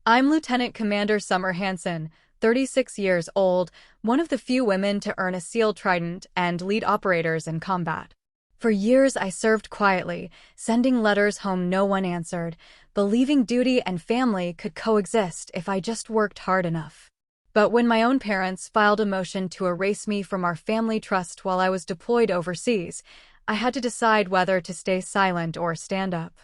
I'm Lieutenant Commander Summer Hansen, 36 years old, one of the few women to earn a SEAL Trident and lead operators in combat. For years I served quietly, sending letters home no one answered, believing duty and family could coexist if I just worked hard enough. But when my own parents filed a motion to erase me from our family trust while I was deployed overseas, I had to decide whether to stay silent or stand up.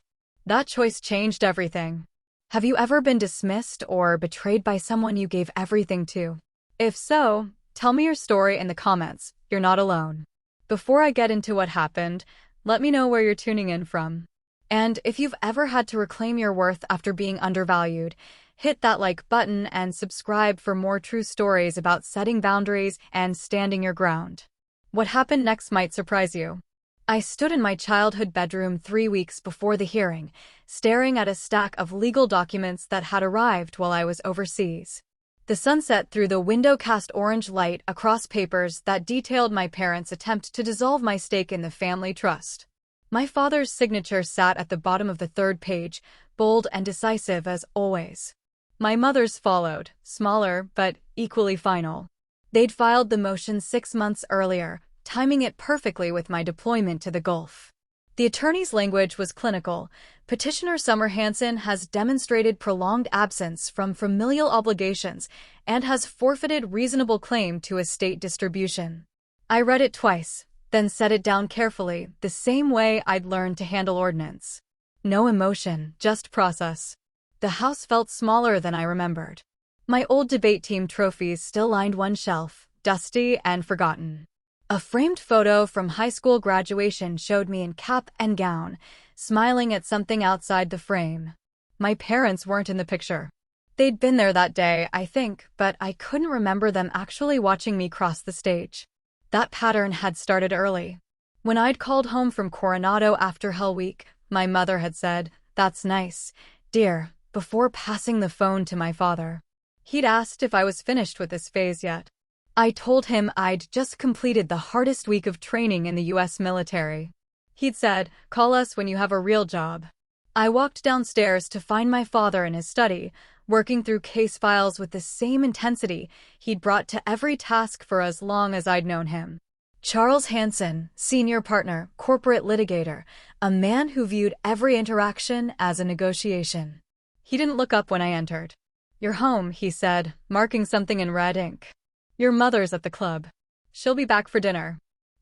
That choice changed everything. Have you ever been dismissed or betrayed by someone you gave everything to? If so, tell me your story in the comments. You're not alone. Before I get into what happened, let me know where you're tuning in from. And if you've ever had to reclaim your worth after being undervalued, hit that like button and subscribe for more true stories about setting boundaries and standing your ground. What happened next might surprise you. I stood in my childhood bedroom 3 weeks before the hearing, staring at a stack of legal documents that had arrived while I was overseas. The sunset through the window cast orange light across papers that detailed my parents' attempt to dissolve my stake in the family trust. My father's signature sat at the bottom of the third page, bold and decisive as always. My mother's followed, smaller but equally final. They'd filed the motion 6 months earlier, timing it perfectly with my deployment to the Gulf. The attorney's language was clinical. Petitioner Summer Hansen has demonstrated prolonged absence from familial obligations and has forfeited reasonable claim to estate distribution. I read it twice, then set it down carefully, the same way I'd learned to handle ordnance. No emotion, just process. The house felt smaller than I remembered. My old debate team trophies still lined one shelf, dusty and forgotten. A framed photo from high school graduation showed me in cap and gown, smiling at something outside the frame. My parents weren't in the picture. They'd been there that day, I think, but I couldn't remember them actually watching me cross the stage. That pattern had started early. When I'd called home from Coronado after Hell Week, my mother had said, "That's nice, dear," before passing the phone to my father. He'd asked if I was finished with this phase yet. I told him I'd just completed the hardest week of training in the U.S. military. He'd said, "Call us when you have a real job." I walked downstairs to find my father in his study, working through case files with the same intensity he'd brought to every task for as long as I'd known him. Charles Hansen, senior partner, corporate litigator, a man who viewed every interaction as a negotiation. He didn't look up when I entered. "You're home," he said, marking something in red ink. "Your mother's at the club. She'll be back for dinner."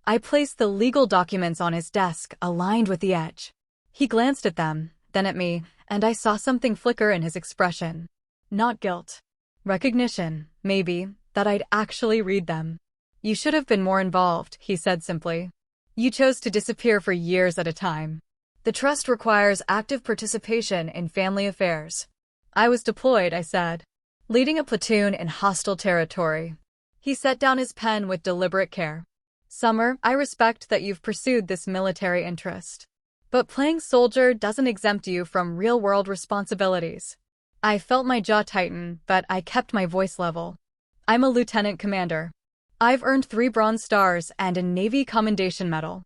I placed the legal documents on his desk, aligned with the edge. He glanced at them, then at me, and I saw something flicker in his expression. Not guilt. Recognition, maybe, that I'd actually read them. "You should have been more involved," he said simply. "You chose to disappear for years at a time. The trust requires active participation in family affairs." "I was deployed," I said, "leading a platoon in hostile territory." He set down his pen with deliberate care. "Summer, I respect that you've pursued this military interest. But playing soldier doesn't exempt you from real-world responsibilities." I felt my jaw tighten, but I kept my voice level. "I'm a lieutenant commander. I've earned 3 Bronze Stars and a Navy Commendation Medal.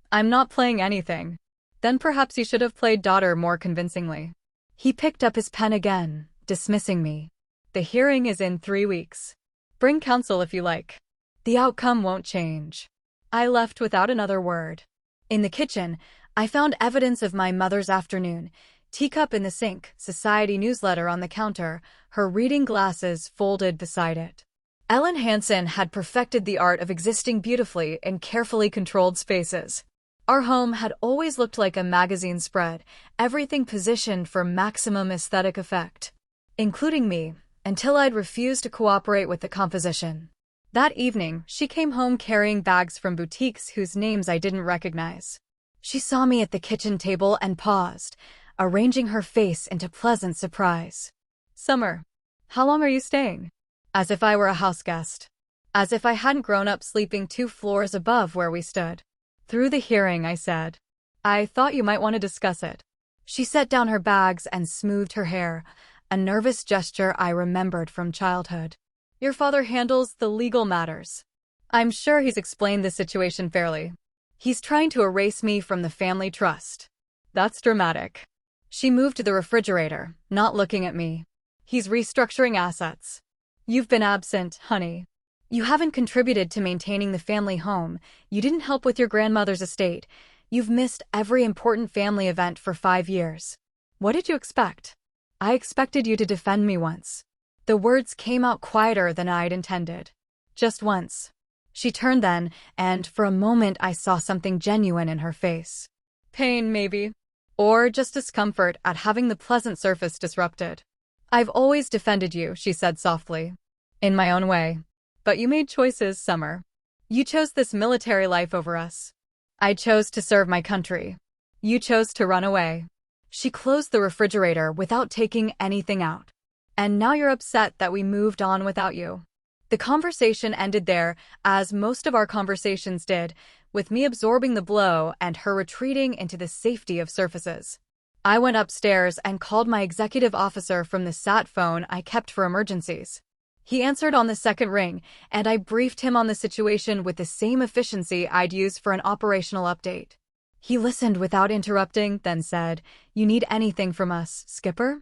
I'm not playing anything." "Then perhaps you should have played daughter more convincingly." He picked up his pen again, dismissing me. "The hearing is in 3 weeks. Bring counsel if you like. The outcome won't change." I left without another word. In the kitchen, I found evidence of my mother's afternoon. Teacup in the sink, society newsletter on the counter, her reading glasses folded beside it. Ellen Hansen had perfected the art of existing beautifully in carefully controlled spaces. Our home had always looked like a magazine spread, everything positioned for maximum aesthetic effect, including me, until I'd refused to cooperate with the composition. That evening, she came home carrying bags from boutiques whose names I didn't recognize. She saw me at the kitchen table and paused, arranging her face into pleasant surprise. "Summer, how long are you staying?" As if I were a house guest. As if I hadn't grown up sleeping 2 floors above where we stood. "Through the hearing," I said. "I thought you might want to discuss it." She set down her bags and smoothed her hair, a nervous gesture I remembered from childhood. "Your father handles the legal matters. I'm sure he's explained the situation fairly. He's trying to erase me from the family trust." "That's dramatic." She moved to the refrigerator, not looking at me. He's restructuring assets. You've been absent, honey. You haven't contributed to maintaining the family home. You didn't help with your grandmother's estate. You've missed every important family event for 5 years. What did you expect? I expected you to defend me once. The words came out quieter than I'd intended. Just once. She turned then, and for a moment I saw something genuine in her face. Pain, maybe. Or just discomfort at having the pleasant surface disrupted. I've always defended you, she said softly. In my own way. But you made choices, Summer. You chose this military life over us. I chose to serve my country. You chose to run away. She closed the refrigerator without taking anything out. And now you're upset that we moved on without you. The conversation ended there, as most of our conversations did, with me absorbing the blow and her retreating into the safety of surfaces. I went upstairs and called my executive officer from the sat phone I kept for emergencies. He answered on the second ring, and I briefed him on the situation with the same efficiency I'd use for an operational update. He listened without interrupting, then said, "You need anything from us, Skipper?"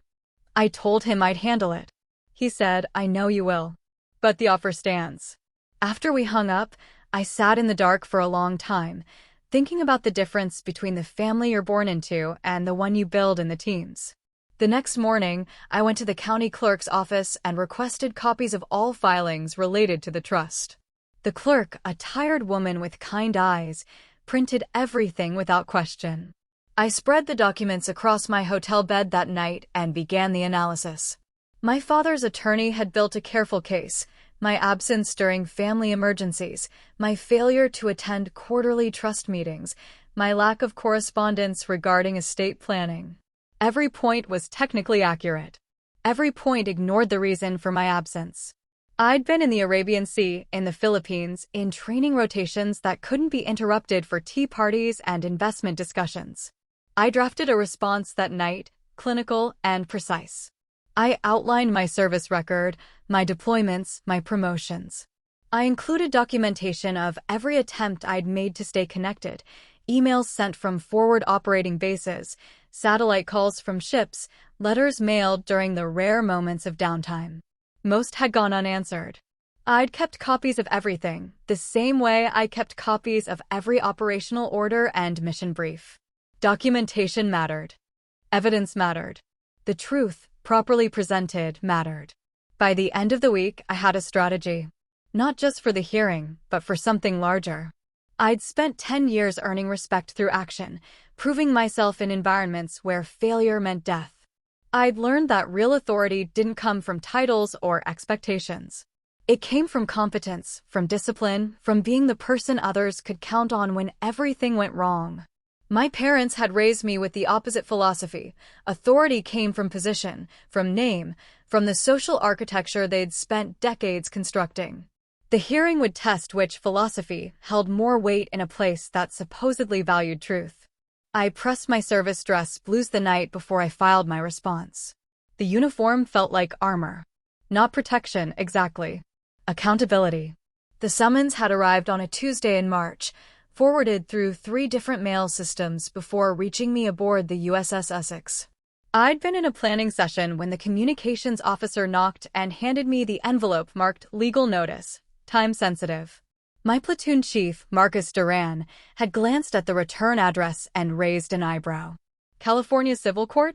I told him I'd handle it. He said, "I know you will. But the offer stands." After we hung up, I sat in the dark for a long time, thinking about the difference between the family you're born into and the one you build in the teens. The next morning, I went to the county clerk's office and requested copies of all filings related to the trust. The clerk, a tired woman with kind eyes, printed everything without question. I spread the documents across my hotel bed that night and began the analysis. My father's attorney had built a careful case: my absence during family emergencies, my failure to attend quarterly trust meetings, my lack of correspondence regarding estate planning. Every point was technically accurate. Every point ignored the reason for my absence. I'd been in the Arabian Sea, in the Philippines, in training rotations that couldn't be interrupted for tea parties and investment discussions. I drafted a response that night, clinical and precise. I outlined my service record, my deployments, my promotions. I included documentation of every attempt I'd made to stay connected, emails sent from forward operating bases, satellite calls from ships, letters mailed during the rare moments of downtime. Most had gone unanswered. I'd kept copies of everything, the same way I kept copies of every operational order and mission brief. Documentation mattered. Evidence mattered. The truth, properly presented, mattered. By the end of the week, I had a strategy. Not just for the hearing, but for something larger. I'd spent 10 years earning respect through action, proving myself in environments where failure meant death. I'd learned that real authority didn't come from titles or expectations. It came from competence, from discipline, from being the person others could count on when everything went wrong. My parents had raised me with the opposite philosophy. Authority came from position, from name, from the social architecture they'd spent decades constructing. The hearing would test which philosophy held more weight in a place that supposedly valued truth. I pressed my service dress blues the night before I filed my response. The uniform felt like armor. Not protection, exactly. Accountability. The summons had arrived on a Tuesday in March, forwarded through 3 different mail systems before reaching me aboard the USS Essex. I'd been in a planning session when the communications officer knocked and handed me the envelope marked "Legal Notice, Time Sensitive." My platoon chief, Marcus Duran, had glanced at the return address and raised an eyebrow. "California Civil Court?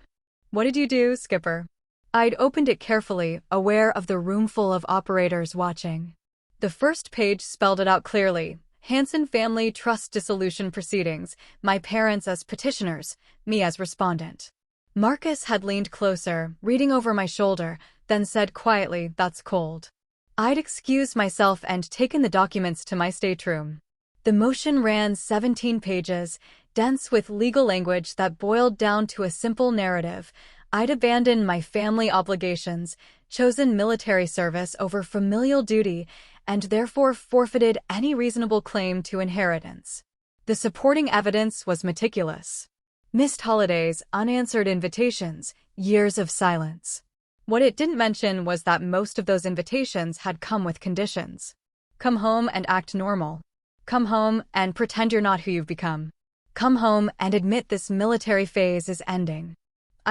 What did you do, Skipper?" I'd opened it carefully, aware of the roomful of operators watching. The first page spelled it out clearly: Hansen Family Trust Dissolution Proceedings, my parents as petitioners, me as respondent. Marcus had leaned closer, reading over my shoulder, then said quietly, "That's cold." I'd excused myself and taken the documents to my stateroom. The motion ran 17 pages, dense with legal language that boiled down to a simple narrative. I'd abandoned my family obligations, chosen military service over familial duty, and therefore forfeited any reasonable claim to inheritance. The supporting evidence was meticulous. Missed holidays, unanswered invitations, years of silence. What it didn't mention was that most of those invitations had come with conditions. Come home and act normal. Come home and pretend you're not who you've become. Come home and admit this military phase is ending.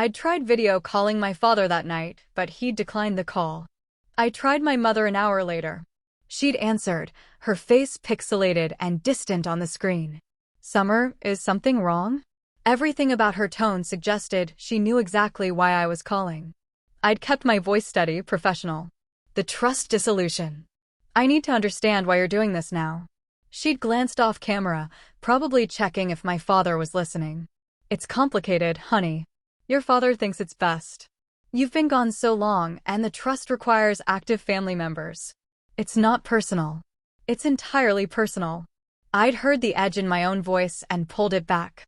I'd tried video calling my father that night, but he'd declined the call. I tried my mother an hour later. She'd answered, her face pixelated and distant on the screen. Summer, is something wrong? Everything about her tone suggested she knew exactly why I was calling. I'd kept my voice steady, professional. The trust dissolution. I need to understand why you're doing this now. She'd glanced off camera, probably checking if my father was listening. It's complicated, honey. Your father thinks it's best. You've been gone so long, and the trust requires active family members. It's not personal. It's entirely personal. I'd heard the edge in my own voice and pulled it back.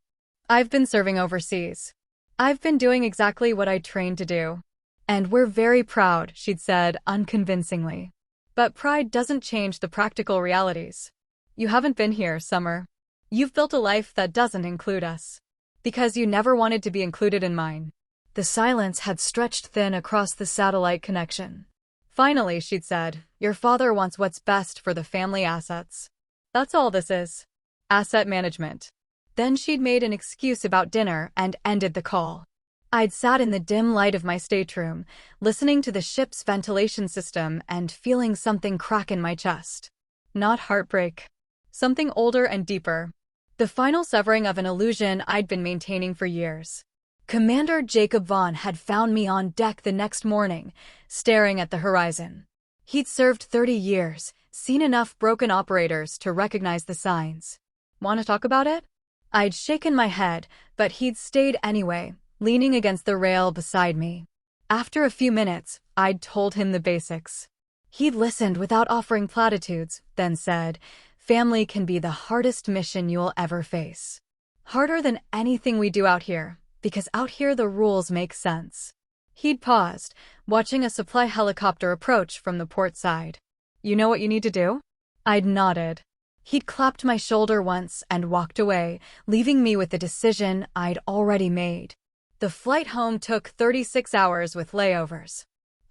I've been serving overseas. I've been doing exactly what I trained to do. And we're very proud, she'd said unconvincingly. But pride doesn't change the practical realities. You haven't been here, Summer. You've built a life that doesn't include us. Because you never wanted to be included in mine. The silence had stretched thin across the satellite connection. Finally, she'd said, your father wants what's best for the family assets. That's all this is. Asset management. Then she'd made an excuse about dinner and ended the call. I'd sat in the dim light of my stateroom, listening to the ship's ventilation system and feeling something crack in my chest. Not heartbreak. Something older and deeper. The final severing of an illusion I'd been maintaining for years. Commander Jacob Vaughn had found me on deck the next morning, staring at the horizon. He'd served 30 years, seen enough broken operators to recognize the signs. Want to talk about it? I'd shaken my head, but he'd stayed anyway, leaning against the rail beside me. After a few minutes, I'd told him the basics. He'd listened without offering platitudes, then said, family can be the hardest mission you'll ever face. Harder than anything we do out here, because out here the rules make sense. He'd paused, watching a supply helicopter approach from the port side. You know what you need to do? I'd nodded. He'd clapped my shoulder once and walked away, leaving me with the decision I'd already made. The flight home took 36 hours with layovers.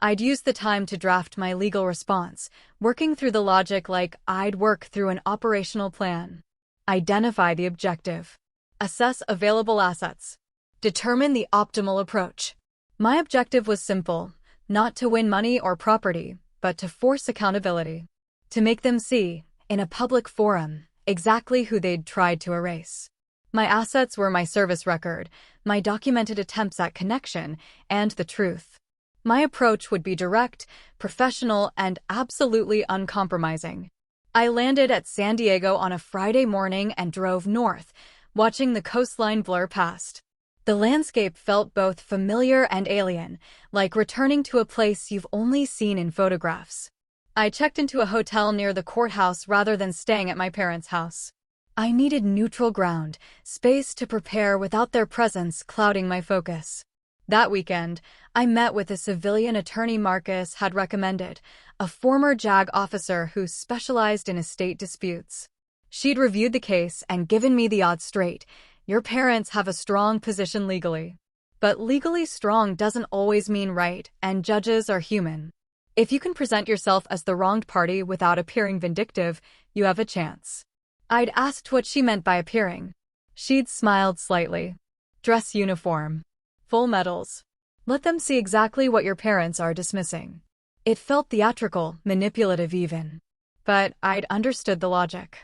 I'd used the time to draft my legal response, working through the logic like I'd work through an operational plan. Identify the objective. Assess available assets. Determine the optimal approach. My objective was simple, not to win money or property, but to force accountability. To make them see, in a public forum, exactly who they'd tried to erase. My assets were my service record, my documented attempts at connection, and the truth. My approach would be direct, professional, and absolutely uncompromising. I landed at San Diego on a Friday morning and drove north, watching the coastline blur past. The landscape felt both familiar and alien, like returning to a place you've only seen in photographs. I checked into a hotel near the courthouse rather than staying at my parents' house. I needed neutral ground, space to prepare without their presence clouding my focus. That weekend, I met with a civilian attorney Marcus had recommended, a former JAG officer who specialized in estate disputes. She'd reviewed the case and given me the odds straight. Your parents have a strong position legally. But legally strong doesn't always mean right, and judges are human. If you can present yourself as the wronged party without appearing vindictive, you have a chance. I'd asked what she meant by appearing. She'd smiled slightly. Dress uniform. Full medals. Let them see exactly what your parents are dismissing. It felt theatrical, manipulative even. But I'd understood the logic.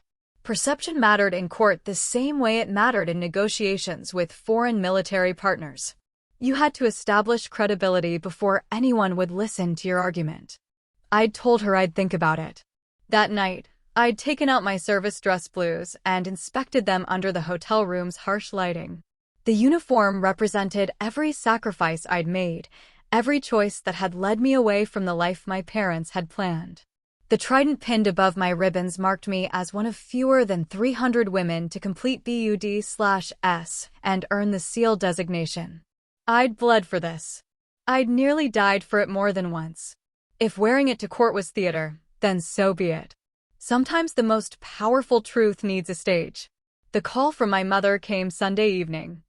Perception mattered in court the same way it mattered in negotiations with foreign military partners. You had to establish credibility before anyone would listen to your argument. I'd told her I'd think about it. That night, I'd taken out my service dress blues and inspected them under the hotel room's harsh lighting. The uniform represented every sacrifice I'd made, every choice that had led me away from the life my parents had planned. The trident pinned above my ribbons marked me as one of fewer than 300 women to complete BUD/S and earn the SEAL designation. I'd bled for this. I'd nearly died for it more than once. If wearing it to court was theater, then so be it. Sometimes the most powerful truth needs a stage. The call from my mother came Sunday evening.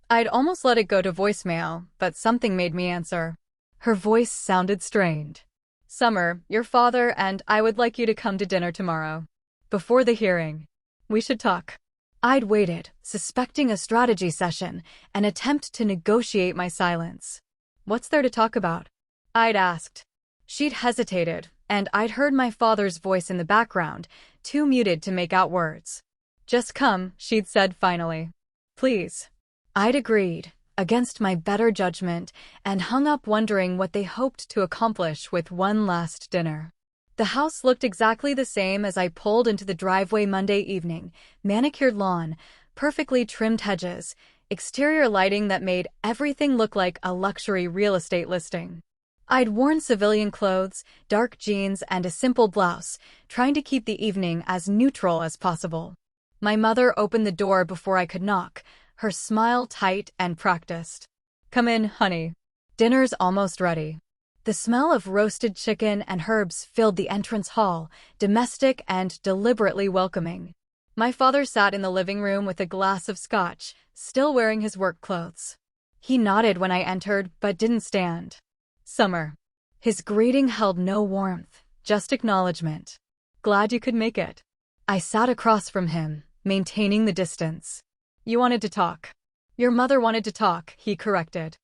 I'd almost let it go to voicemail, but something made me answer. Her voice sounded strained. Summer, your father and I would like you to come to dinner tomorrow. Before the hearing. We should talk. I'd waited, suspecting a strategy session, an attempt to negotiate my silence. "What's there to talk about?" I'd asked. She'd hesitated, and I'd heard my father's voice in the background, too muted to make out words. "Just come," she'd said finally. "Please." I'd agreed, against my better judgment, and hung up wondering what they hoped to accomplish with one last dinner. The house looked exactly the same as I pulled into the driveway Monday evening: manicured lawn, perfectly trimmed hedges, exterior lighting that made everything look like a luxury real estate listing. I'd worn civilian clothes, dark jeans, and a simple blouse, trying to keep the evening as neutral as possible. My mother opened the door before I could knock, her smile tight and practiced. "Come in, honey. Dinner's almost ready." The smell of roasted chicken and herbs filled the entrance hall, domestic and deliberately welcoming. My father sat in the living room with a glass of scotch, still wearing his work clothes. He nodded when I entered, but didn't stand. "Summer." His greeting held no warmth, just acknowledgement. "Glad you could make it." I sat across from him, maintaining the distance. "You wanted to talk." "Your mother wanted to talk," he corrected.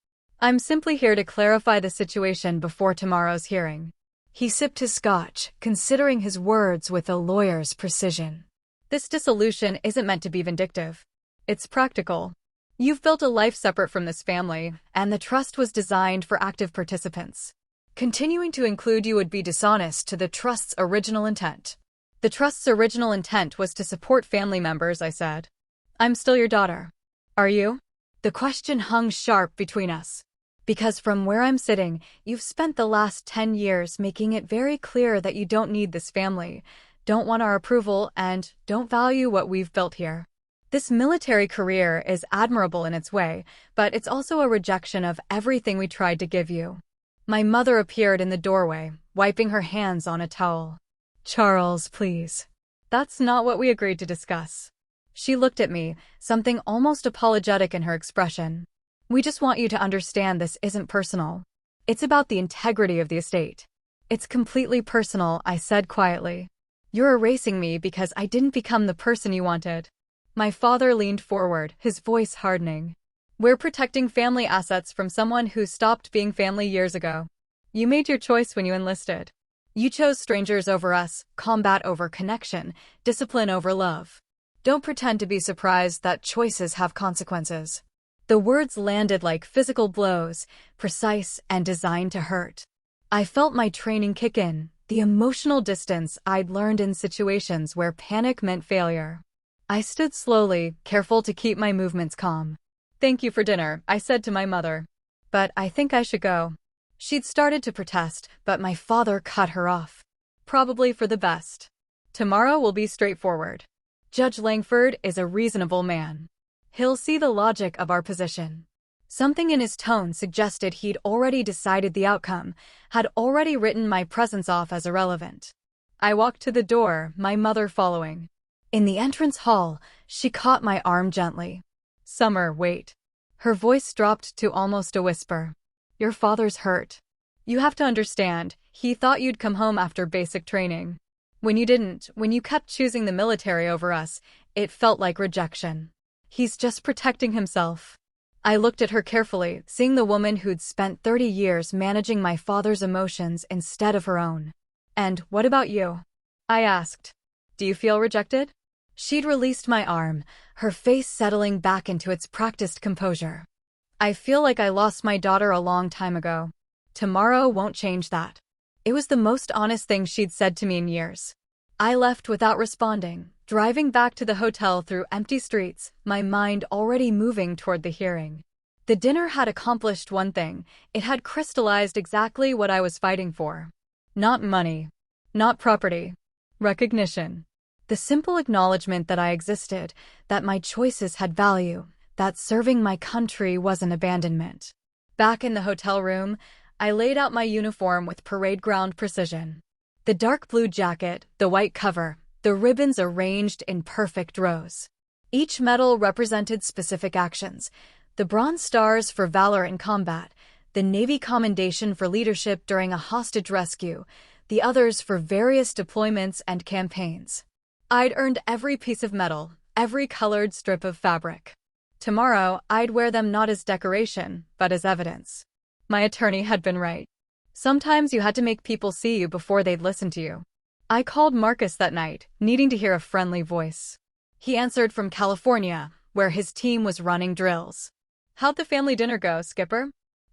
"I'm simply here to clarify the situation before tomorrow's hearing." He sipped his scotch, considering his words with a lawyer's precision. "This dissolution isn't meant to be vindictive. It's practical. You've built a life separate from this family, and the trust was designed for active participants. Continuing to include you would be dishonest to the trust's original intent." "The trust's original intent was to support family members," I said. "I'm still your daughter. Are you?" The question hung sharp between us. "Because from where I'm sitting, you've spent the last 10 years making it very clear that you don't need this family, don't want our approval, and don't value what we've built here. This military career is admirable in its way, but it's also a rejection of everything we tried to give you." My mother appeared in the doorway, wiping her hands on a towel. "Charles, please. That's not what we agreed to discuss." She looked at me, something almost apologetic in her expression. "We just want you to understand this isn't personal. It's about the integrity of the estate." "It's completely personal," I said quietly. "You're erasing me because I didn't become the person you wanted." My father leaned forward, his voice hardening. "We're protecting family assets from someone who stopped being family years ago. You made your choice when you enlisted. You chose strangers over us, combat over connection, discipline over love. Don't pretend to be surprised that choices have consequences." The words landed like physical blows, precise and designed to hurt. I felt my training kick in, the emotional distance I'd learned in situations where panic meant failure. I stood slowly, careful to keep my movements calm. "Thank you for dinner," I said to my mother. "But I think I should go." She'd started to protest, but my father cut her off. "Probably for the best. Tomorrow will be straightforward. Judge Langford is a reasonable man. He'll see the logic of our position." Something in his tone suggested he'd already decided the outcome, had already written my presence off as irrelevant. I walked to the door, my mother following. In the entrance hall, she caught my arm gently. "Summer, wait." Her voice dropped to almost a whisper. "Your father's hurt. You have to understand, he thought you'd come home after basic training. When you didn't, when you kept choosing the military over us, it felt like rejection. He's just protecting himself." I looked at her carefully, seeing the woman who'd spent 30 years managing my father's emotions instead of her own. "And what about you?" I asked. "Do you feel rejected?" She'd released my arm, her face settling back into its practiced composure. "I feel like I lost my daughter a long time ago. Tomorrow won't change that." It was the most honest thing she'd said to me in years. I left without responding, driving back to the hotel through empty streets, my mind already moving toward the hearing. The dinner had accomplished one thing: it had crystallized exactly what I was fighting for. Not money. Not property. Recognition. The simple acknowledgement that I existed, that my choices had value, that serving my country wasn't abandonment. Back in the hotel room, I laid out my uniform with parade ground precision. The dark blue jacket, the white cover, the ribbons arranged in perfect rows. Each medal represented specific actions: the Bronze Stars for valor in combat, the Navy Commendation for leadership during a hostage rescue, the others for various deployments and campaigns. I'd earned every piece of medal, every colored strip of fabric. Tomorrow, I'd wear them not as decoration, but as evidence. My attorney had been right. Sometimes you had to make people see you before they'd listen to you. I called Marcus that night, needing to hear a friendly voice. He answered from California, where his team was running drills. "How'd the family dinner go, Skipper?"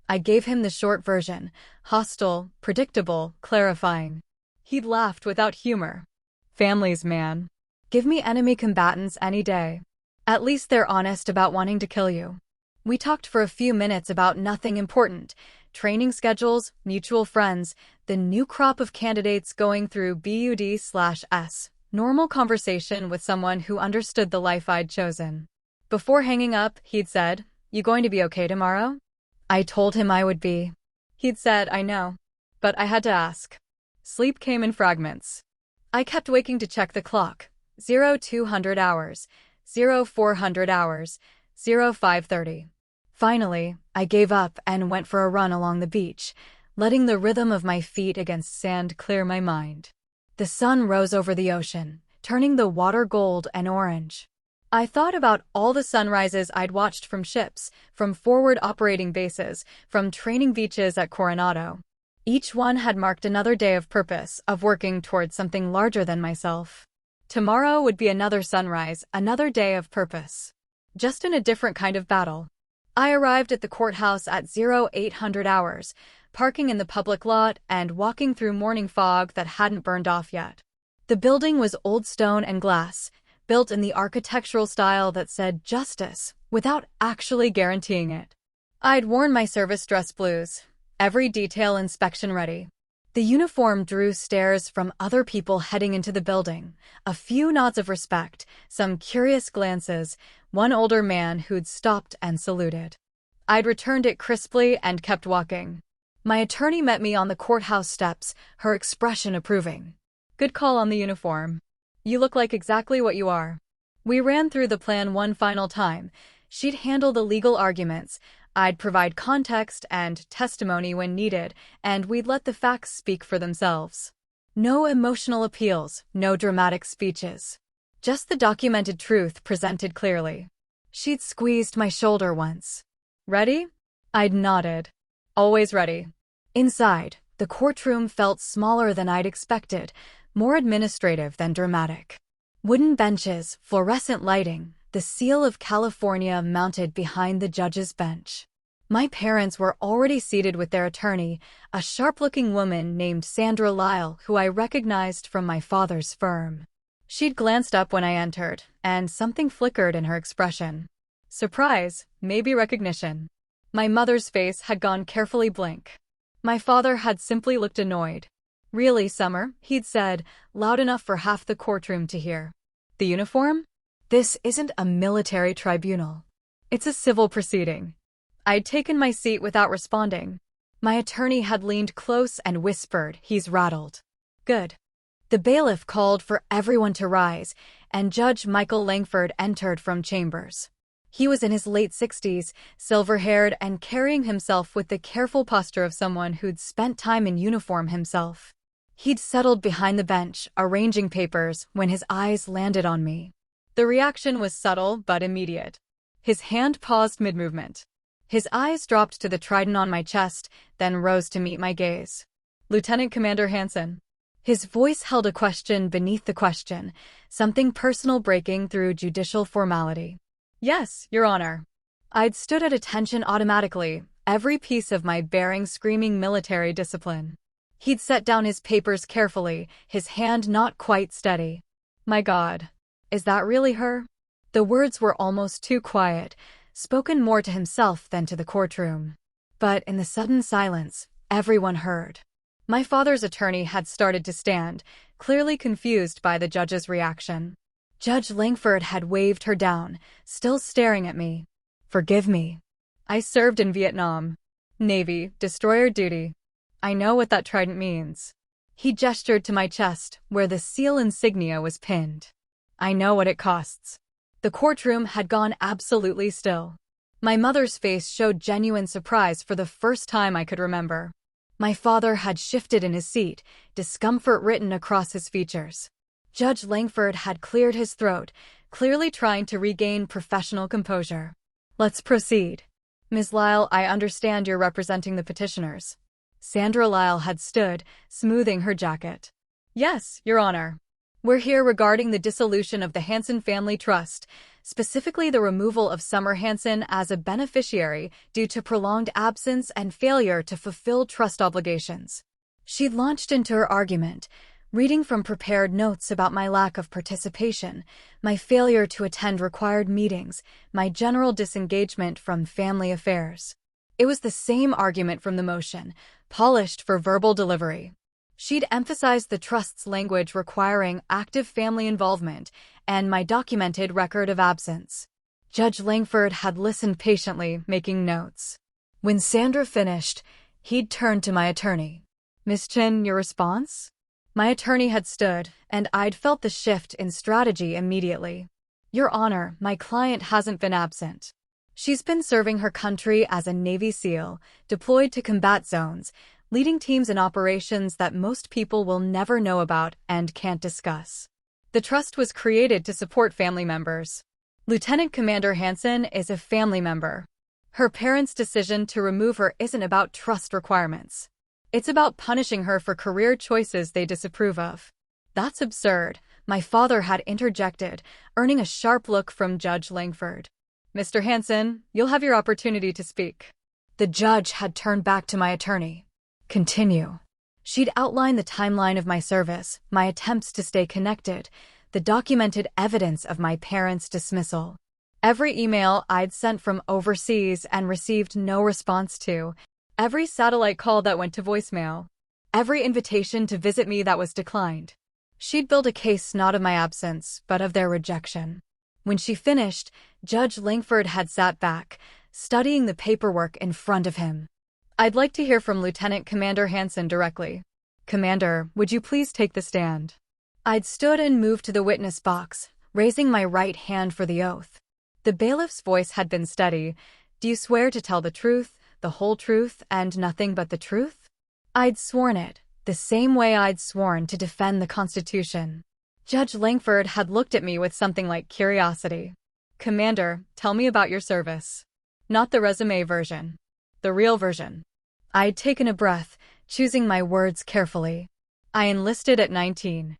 I gave him the short version, hostile, predictable, clarifying. He'd laughed without humor. "Families, man. Give me enemy combatants any day. At least they're honest about wanting to kill you." We talked for a few minutes about nothing important: training schedules, mutual friends, the new crop of candidates going through BUD/S. Normal conversation with someone who understood the life I'd chosen. Before hanging up, he'd said, "You going to be okay tomorrow?" I told him I would be. He'd said, "I know." But I had to ask. Sleep came in fragments. I kept waking to check the clock. 0200 hours, 0400 hours, 0530. Finally, I gave up and went for a run along the beach, letting the rhythm of my feet against sand clear my mind. The sun rose over the ocean, turning the water gold and orange. I thought about all the sunrises I'd watched from ships, from forward operating bases, from training beaches at Coronado. Each one had marked another day of purpose, of working towards something larger than myself. Tomorrow would be another sunrise, another day of purpose. Just in a different kind of battle. I arrived at the courthouse at 0800 hours, parking in the public lot and walking through morning fog that hadn't burned off yet. The building was old stone and glass, built in the architectural style that said justice, without actually guaranteeing it. I'd worn my service dress blues, every detail inspection ready. The uniform drew stares from other people heading into the building, a few nods of respect, some curious glances, one older man who'd stopped and saluted. I'd returned it crisply and kept walking. My attorney met me on the courthouse steps, her expression approving. "Good call on the uniform. You look like exactly what you are." We ran through the plan one final time. She'd handle the legal arguments, I'd provide context and testimony when needed, and we'd let the facts speak for themselves. No emotional appeals, no dramatic speeches. Just the documented truth presented clearly. She'd squeezed my shoulder once. "Ready?" I'd nodded. "Always ready." Inside, the courtroom felt smaller than I'd expected, more administrative than dramatic. Wooden benches, fluorescent lighting, the seal of California mounted behind the judge's bench. My parents were already seated with their attorney, a sharp-looking woman named Sandra Lyle, who I recognized from my father's firm. She'd glanced up when I entered, and something flickered in her expression. Surprise, maybe recognition. My mother's face had gone carefully blank. My father had simply looked annoyed. "Really, Summer," he'd said, loud enough for half the courtroom to hear. "The uniform? This isn't a military tribunal. It's a civil proceeding." I'd taken my seat without responding. My attorney had leaned close and whispered, "He's rattled." Good. The bailiff called for everyone to rise, and Judge Michael Langford entered from chambers. He was in his late 60s, silver-haired and carrying himself with the careful posture of someone who'd spent time in uniform himself. He'd settled behind the bench, arranging papers, when his eyes landed on me. The reaction was subtle but immediate. His hand paused mid-movement. His eyes dropped to the trident on my chest, then rose to meet my gaze. "Lieutenant Commander Hansen." His voice held a question beneath the question, something personal breaking through judicial formality. "Yes, Your Honor." I'd stood at attention automatically, every piece of my bearing screaming military discipline. He'd set down his papers carefully, his hand not quite steady. "My God. Is that really her?" The words were almost too quiet, spoken more to himself than to the courtroom. But in the sudden silence, everyone heard. My father's attorney had started to stand, clearly confused by the judge's reaction. Judge Langford had waved her down, still staring at me. "Forgive me. I served in Vietnam. Navy, destroyer duty. I know what that trident means." He gestured to my chest, where the seal insignia was pinned. "I know what it costs." The courtroom had gone absolutely still. My mother's face showed genuine surprise for the first time I could remember. My father had shifted in his seat, discomfort written across his features. Judge Langford had cleared his throat, clearly trying to regain professional composure. Let's proceed. Ms. Lyle, I understand you're representing the petitioners. Sandra Lyle had stood, smoothing her jacket. Yes, Your Honor. We're here regarding the dissolution of the Hansen Family Trust, specifically the removal of Summer Hansen as a beneficiary due to prolonged absence and failure to fulfill trust obligations. She launched into her argument, reading from prepared notes about my lack of participation, my failure to attend required meetings, my general disengagement from family affairs. It was the same argument from the motion, polished for verbal delivery. She'd emphasized the trust's language requiring active family involvement and my documented record of absence. Judge Langford had listened patiently, making notes. When Sandra finished, he'd turned to my attorney. Ms. Chin, your response? My attorney had stood, and I'd felt the shift in strategy immediately. Your Honor, my client hasn't been absent. She's been serving her country as a Navy SEAL, deployed to combat zones, leading teams in operations that most people will never know about and can't discuss. The trust was created to support family members. Lieutenant Commander Hansen is a family member. Her parents' decision to remove her isn't about trust requirements. It's about punishing her for career choices they disapprove of. That's absurd, my father had interjected, earning a sharp look from Judge Langford. Mr. Hansen, you'll have your opportunity to speak. The judge had turned back to my attorney. Continue. She'd outlined the timeline of my service, my attempts to stay connected, the documented evidence of my parents' dismissal. Every email I'd sent from overseas and received no response to, every satellite call that went to voicemail, every invitation to visit me that was declined. She'd built a case not of my absence, but of their rejection. When she finished, Judge Langford had sat back, studying the paperwork in front of him. I'd like to hear from Lieutenant Commander Hansen directly. Commander, would you please take the stand? I'd stood and moved to the witness box, raising my right hand for the oath. The bailiff's voice had been steady. Do you swear to tell the truth, the whole truth, and nothing but the truth? I'd sworn it, the same way I'd sworn to defend the Constitution. Judge Langford had looked at me with something like curiosity. Commander, tell me about your service. Not the resume version. The real version. I'd taken a breath, choosing my words carefully. I enlisted at 19.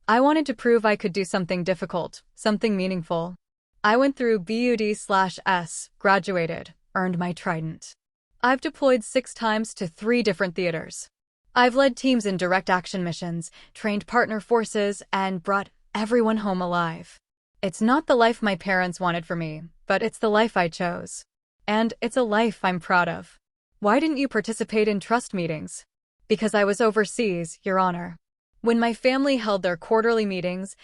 I wanted to prove I could do something difficult, something meaningful. I went through BUD/S, graduated, earned my trident. I've deployed 6 times to 3 different theaters. I've led teams in direct action missions, trained partner forces, and brought everyone home alive. It's not the life my parents wanted for me, but it's the life I chose. And it's a life I'm proud of. Why didn't you participate in trust meetings? Because I was overseas, Your Honor. When my family held their quarterly meetings,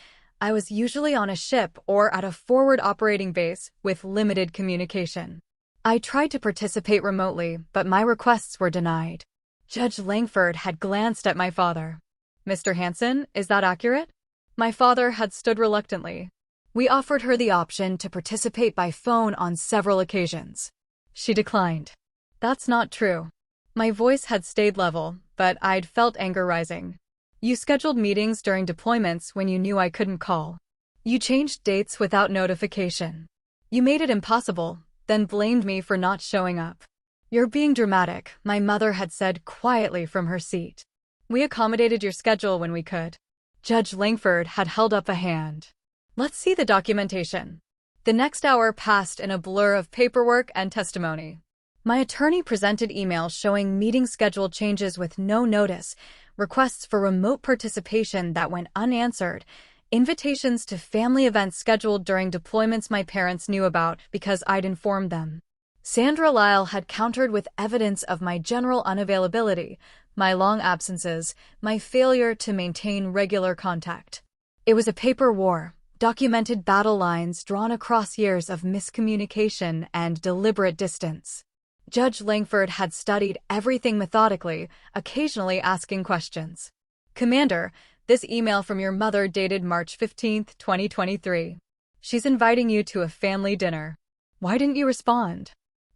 I was usually on a ship or at a forward operating base with limited communication. I tried to participate remotely, but my requests were denied. Judge Langford had glanced at my father. Mr. Hansen, is that accurate? My father had stood reluctantly. We offered her the option to participate by phone on several occasions. She declined. That's not true. My voice had stayed level, but I'd felt anger rising. You scheduled meetings during deployments when you knew I couldn't call. You changed dates without notification. You made it impossible, then blamed me for not showing up. You're being dramatic, my mother had said quietly from her seat. We accommodated your schedule when we could. Judge Langford had held up a hand. Let's see the documentation. The next hour passed in a blur of paperwork and testimony. My attorney presented emails showing meeting schedule changes with no notice, requests for remote participation that went unanswered, invitations to family events scheduled during deployments my parents knew about because I'd informed them. Sandra Lyle had countered with evidence of my general unavailability, my long absences, my failure to maintain regular contact. It was a paper war. Documented battle lines drawn across years of miscommunication and deliberate distance. Judge Langford had studied everything methodically, occasionally asking questions. Commander, this email from your mother dated March 15, 2023. She's inviting you to a family dinner. Why didn't you respond?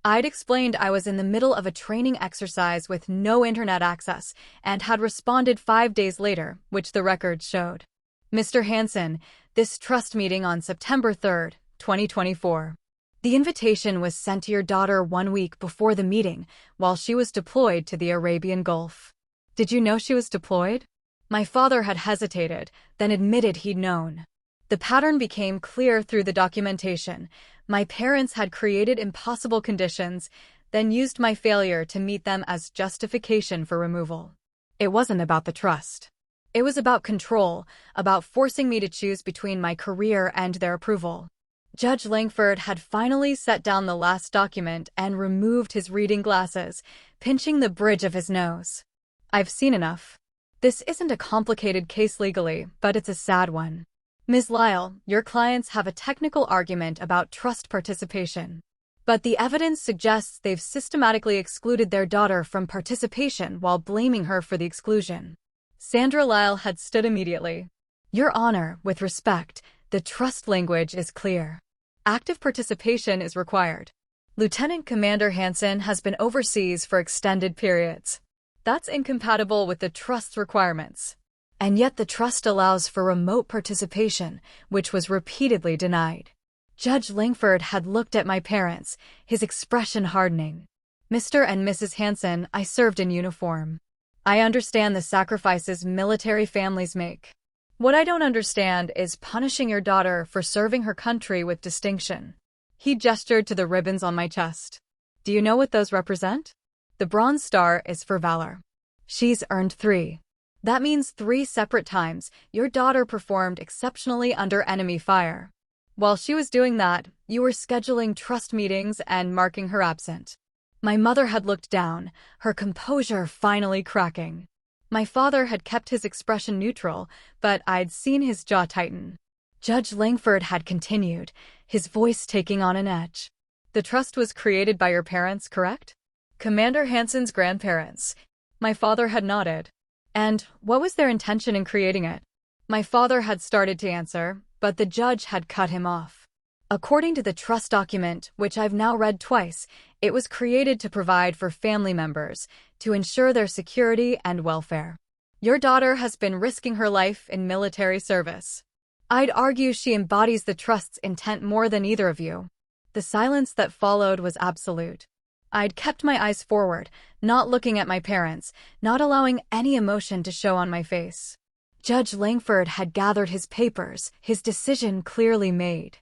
I'd explained I was in the middle of a training exercise with no internet access and had responded 5 days later, which the records showed. Mr. Hansen, This trust meeting on September 3rd, 2024. The invitation was sent to your daughter 1 week before the meeting, while she was deployed to the Arabian Gulf. Did you know she was deployed? My father had hesitated, then admitted he'd known. The pattern became clear through the documentation. My parents had created impossible conditions, then used my failure to meet them as justification for removal. It wasn't about the trust. It was about control, about forcing me to choose between my career and their approval. Judge Langford had finally set down the last document and removed his reading glasses, pinching the bridge of his nose. I've seen enough. This isn't a complicated case legally, but it's a sad one. Ms. Lyle, your clients have a technical argument about trust participation. But the evidence suggests they've systematically excluded their daughter from participation while blaming her for the exclusion. Sandra Lyle had stood immediately. Your Honor, with respect, the trust language is clear. Active participation is required. Lieutenant Commander Hansen has been overseas for extended periods. That's incompatible with the trust's requirements. And yet the trust allows for remote participation, which was repeatedly denied. Judge Langford had looked at my parents, his expression hardening. Mr. and Mrs. Hansen, I served in uniform. I understand the sacrifices military families make. What I don't understand is punishing your daughter for serving her country with distinction. He gestured to the ribbons on my chest. Do you know what those represent? The Bronze Star is for valor. She's earned 3. That means 3 separate times your daughter performed exceptionally under enemy fire. While she was doing that, you were scheduling trust meetings and marking her absent. My mother had looked down, her composure finally cracking. My father had kept his expression neutral, but I'd seen his jaw tighten. Judge Langford had continued, his voice taking on an edge. The trust was created by your parents, correct? Commander Hansen's grandparents. My father had nodded. And what was their intention in creating it? My father had started to answer, but the judge had cut him off. According to the trust document, which I've now read twice, it was created to provide for family members, to ensure their security and welfare. Your daughter has been risking her life in military service. I'd argue she embodies the trust's intent more than either of you. The silence that followed was absolute. I'd kept my eyes forward, not looking at my parents, not allowing any emotion to show on my face. Judge Langford had gathered his papers, his decision clearly made.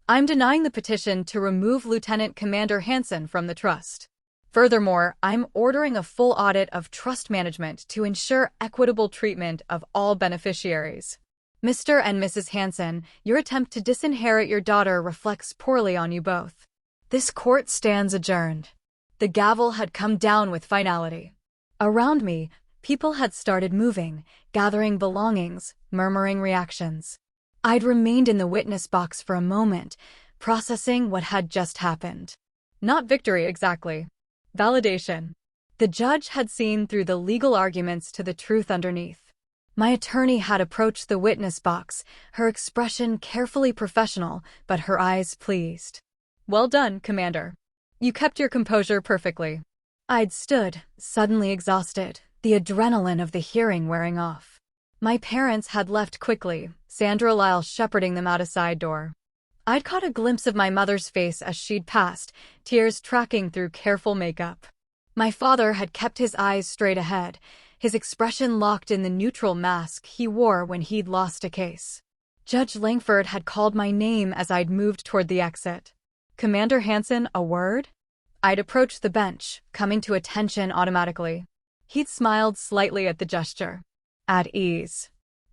I'm denying the petition to remove Lieutenant Commander Hansen from the trust. Furthermore, I'm ordering a full audit of trust management to ensure equitable treatment of all beneficiaries. Mr. and Mrs. Hansen, your attempt to disinherit your daughter reflects poorly on you both. This court stands adjourned. The gavel had come down with finality. Around me, people had started moving, gathering belongings, murmuring reactions. I'd remained in the witness box for a moment, processing what had just happened. Not victory exactly. Validation. The judge had seen through the legal arguments to the truth underneath. My attorney had approached the witness box, her expression carefully professional, but her eyes pleased. Well done, Commander. You kept your composure perfectly. I'd stood, suddenly exhausted, the adrenaline of the hearing wearing off. My parents had left quickly, Sandra Lyle shepherding them out a side door. I'd caught a glimpse of my mother's face as she'd passed, tears tracking through careful makeup. My father had kept his eyes straight ahead, his expression locked in the neutral mask he wore when he'd lost a case. Judge Langford had called my name as I'd moved toward the exit. Commander Hansen, a word? I'd approached the bench, coming to attention automatically. He'd smiled slightly at the gesture. At ease.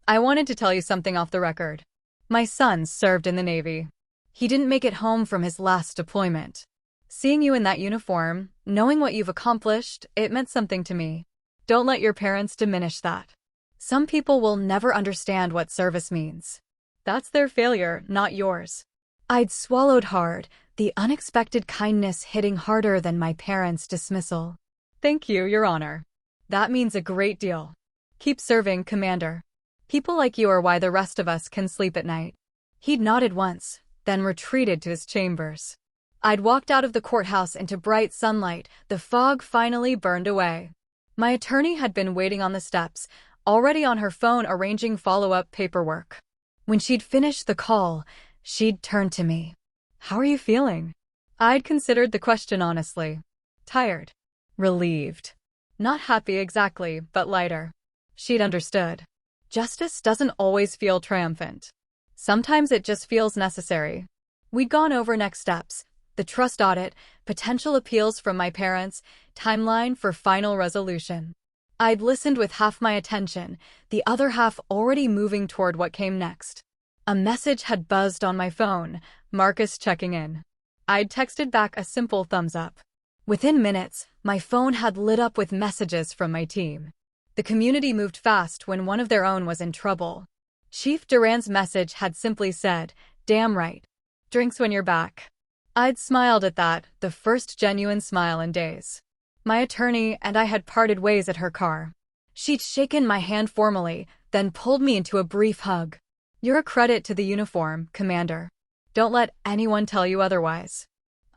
I wanted to tell you something off the record. My son served in the Navy. He didn't make it home from his last deployment. Seeing you in that uniform, knowing what you've accomplished, it meant something to me. Don't let your parents diminish that. Some people will never understand what service means. That's their failure, not yours. I'd swallowed hard, the unexpected kindness hitting harder than my parents' dismissal. Thank you, Your Honor. That means a great deal. Keep serving, Commander. People like you are why the rest of us can sleep at night. He'd nodded once, then retreated to his chambers. I'd walked out of the courthouse into bright sunlight, the fog finally burned away. My attorney had been waiting on the steps, already on her phone arranging follow-up paperwork. When she'd finished the call, she'd turn to me. "How are you feeling?" I'd considered the question honestly. Tired. Relieved. Not happy exactly, but lighter. She'd understood. Justice doesn't always feel triumphant. Sometimes it just feels necessary. We'd gone over next steps: the trust audit, potential appeals from my parents, timeline for final resolution. I'd listened with half my attention, the other half already moving toward what came next. A message had buzzed on my phone, Marcus checking in. I'd texted back a simple thumbs up. Within minutes, my phone had lit up with messages from my team. The community moved fast when one of their own was in trouble. Chief Duran's message had simply said, "Damn right. Drinks when you're back." I'd smiled at that, the first genuine smile in days. My attorney and I had parted ways at her car. She'd shaken my hand formally, then pulled me into a brief hug. "You're a credit to the uniform, Commander. Don't let anyone tell you otherwise."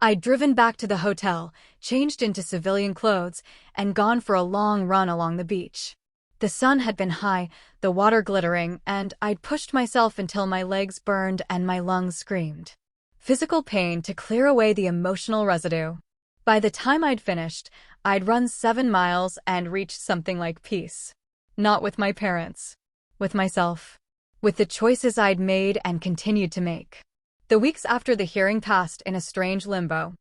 I'd driven back to the hotel, changed into civilian clothes, and gone for a long run along the beach. The sun had been high, the water glittering, and I'd pushed myself until my legs burned and my lungs screamed. Physical pain to clear away the emotional residue. By the time I'd finished, I'd run 7 miles and reached something like peace. Not with my parents. With myself. With the choices I'd made and continued to make. The weeks after the hearing passed in a strange limbo.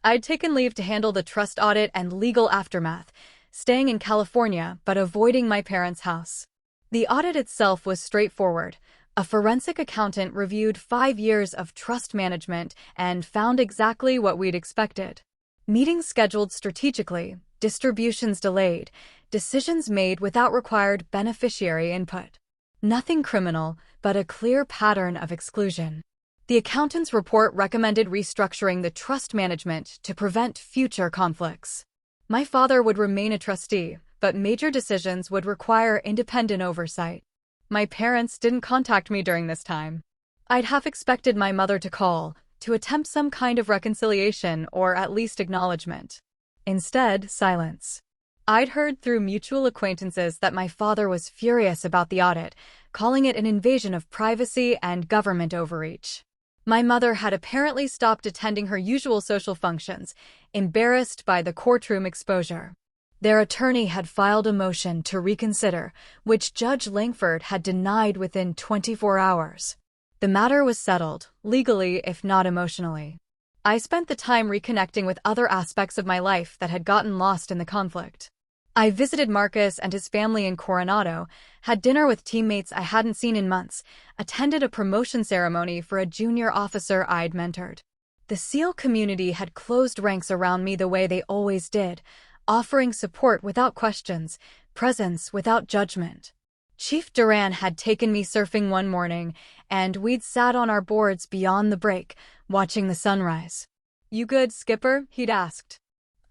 I'd taken leave to handle the trust audit and legal aftermath, staying in California but avoiding my parents' house. The audit itself was straightforward. A forensic accountant reviewed 5 years of trust management and found exactly what we'd expected. Meetings scheduled strategically, distributions delayed, decisions made without required beneficiary input. Nothing criminal, but a clear pattern of exclusion. The accountant's report recommended restructuring the trust management to prevent future conflicts. My father would remain a trustee, but major decisions would require independent oversight. My parents didn't contact me during this time. I'd half expected my mother to call, to attempt some kind of reconciliation or at least acknowledgement. Instead, silence. I'd heard through mutual acquaintances that my father was furious about the audit, calling it an invasion of privacy and government overreach. My mother had apparently stopped attending her usual social functions, embarrassed by the courtroom exposure. Their attorney had filed a motion to reconsider, which Judge Langford had denied within 24 hours. The matter was settled, legally if not emotionally. I spent the time reconnecting with other aspects of my life that had gotten lost in the conflict. I visited Marcus and his family in Coronado, had dinner with teammates I hadn't seen in months, attended a promotion ceremony for a junior officer I'd mentored. The SEAL community had closed ranks around me the way they always did, offering support without questions, presence without judgment. Chief Duran had taken me surfing one morning, and we'd sat on our boards beyond the break, watching the sunrise. "You good, Skipper?" he'd asked.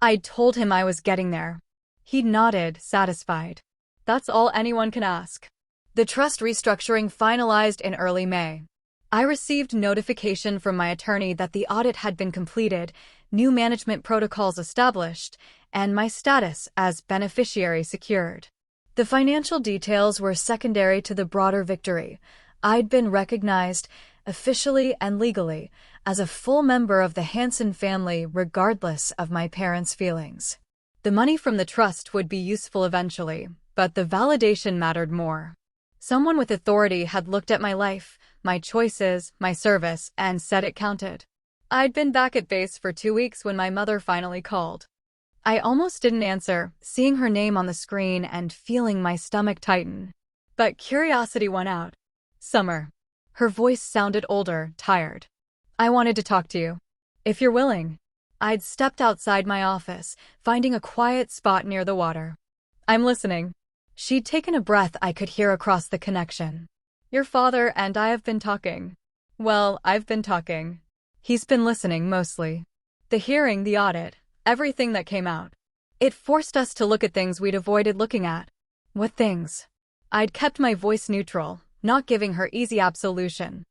I'd told him I was getting there. He'd nodded, satisfied. That's all anyone can ask. The trust restructuring finalized in early May. I received notification from my attorney that the audit had been completed, new management protocols established, and my status as beneficiary secured. The financial details were secondary to the broader victory. I'd been recognized, officially and legally, as a full member of the Hansen family regardless of my parents' feelings. The money from the trust would be useful eventually, but the validation mattered more. Someone with authority had looked at my life, my choices, my service, and said it counted. I'd been back at base for 2 weeks when my mother finally called. I almost didn't answer, seeing her name on the screen and feeling my stomach tighten. But curiosity won out. "Summer." Her voice sounded older, tired. "I wanted to talk to you. If you're willing." I'd stepped outside my office, finding a quiet spot near the water. "I'm listening." She'd taken a breath I could hear across the connection. "Your father and I have been talking." "Well, I've been talking." "He's been listening, mostly." The hearing, the audit, everything that came out. It forced us to look at things we'd avoided looking at. "What things?" I'd kept my voice neutral, not giving her easy absolution.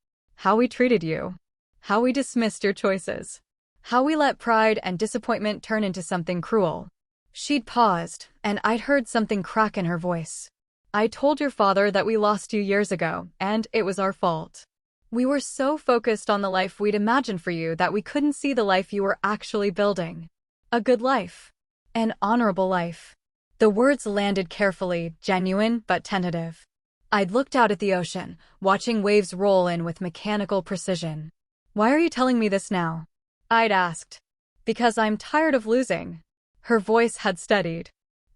"How we treated you. How we dismissed your choices. How we let pride and disappointment turn into something cruel." She'd paused, and I'd heard something crack in her voice. I told your father that we lost you years ago, and it was our fault. We were so focused on the life we'd imagined for you that we couldn't see the life you were actually building. A good life. An honorable life. The words landed carefully, genuine but tentative. I'd looked out at the ocean, watching waves roll in with mechanical precision. Why are you telling me this now? I'd asked. Because I'm tired of losing. Her voice had steadied.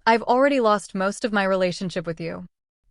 I've already lost most of my relationship with you.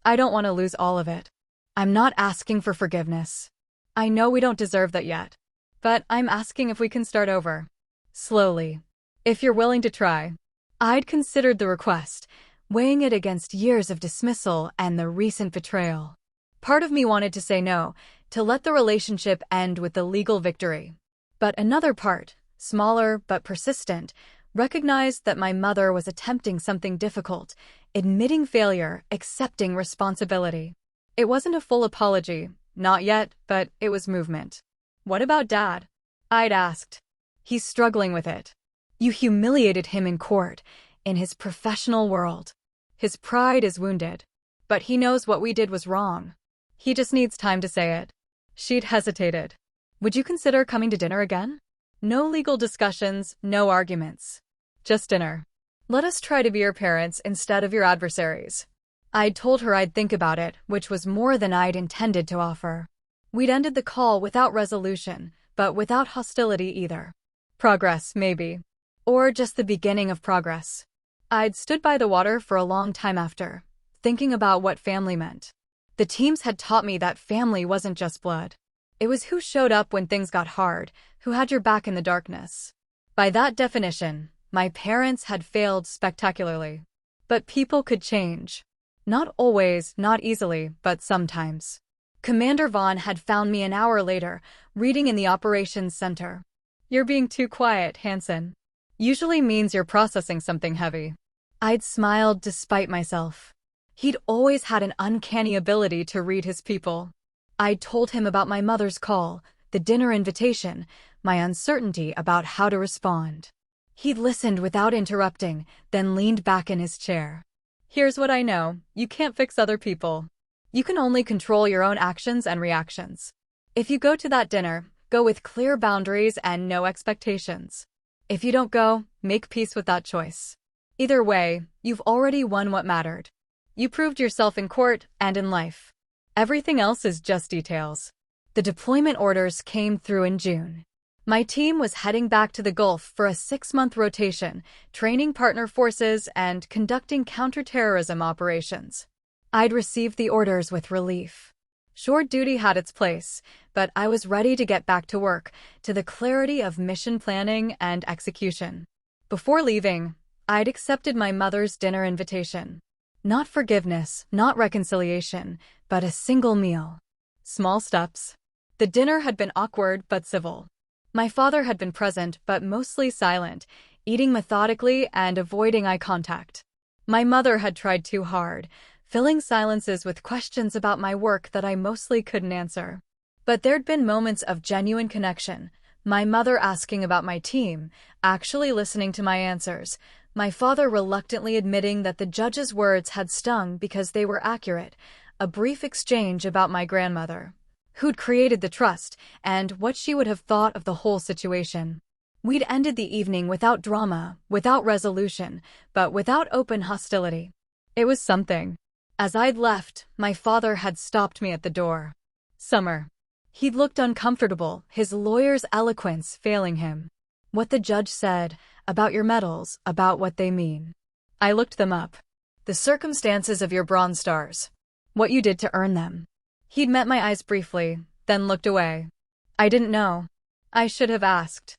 I don't want to lose all of it. I'm not asking for forgiveness. I know we don't deserve that yet. But I'm asking if we can start over. Slowly. If you're willing to try. I'd considered the request, weighing it against years of dismissal and the recent betrayal. Part of me wanted to say no, to let the relationship end with the legal victory. But another part, smaller but persistent, recognized that my mother was attempting something difficult, admitting failure, accepting responsibility. It wasn't a full apology, not yet, but it was movement. What about Dad? I'd asked. He's struggling with it. You humiliated him in court, in his professional world. His pride is wounded. But he knows what we did was wrong. He just needs time to say it. She'd hesitated. Would you consider coming to dinner again? No legal discussions, no arguments. Just dinner. Let us try to be your parents instead of your adversaries. I'd told her I'd think about it, which was more than I'd intended to offer. We'd ended the call without resolution, but without hostility either. Progress, maybe. Or just the beginning of progress. I'd stood by the water for a long time after, thinking about what family meant. The teams had taught me that family wasn't just blood. It was who showed up when things got hard, who had your back in the darkness. By that definition, my parents had failed spectacularly. But people could change. Not always, not easily, but sometimes. Commander Vaughn had found me an hour later, reading in the operations center. You're being too quiet, Hansen. Usually means you're processing something heavy. I'd smiled despite myself. He'd always had an uncanny ability to read his people. I'd told him about my mother's call, the dinner invitation, my uncertainty about how to respond. He'd listened without interrupting, then leaned back in his chair. Here's what I know, you can't fix other people. You can only control your own actions and reactions. If you go to that dinner, go with clear boundaries and no expectations. If you don't go, make peace with that choice. Either way, you've already won what mattered. You proved yourself in court and in life. Everything else is just details. The deployment orders came through in June. My team was heading back to the Gulf for a 6-month rotation, training partner forces and conducting counterterrorism operations. I'd received the orders with relief. Short duty had its place, but I was ready to get back to work, to the clarity of mission planning and execution. Before leaving, I'd accepted my mother's dinner invitation. Not forgiveness, not reconciliation, but a single meal. Small steps. The dinner had been awkward but civil. My father had been present but mostly silent, eating methodically and avoiding eye contact. My mother had tried too hard, filling silences with questions about my work that I mostly couldn't answer. But there'd been moments of genuine connection, my mother asking about my team, actually listening to my answers, my father reluctantly admitting that the judge's words had stung because they were accurate, a brief exchange about my grandmother, who'd created the trust, and what she would have thought of the whole situation. We'd ended the evening without drama, without resolution, but without open hostility. It was something. As I'd left, my father had stopped me at the door. Summer. He'd looked uncomfortable, his lawyer's eloquence failing him. What the judge said, about your medals, about what they mean. I looked them up. The circumstances of your Bronze Stars. What you did to earn them. He'd met my eyes briefly, then looked away. I didn't know. I should have asked.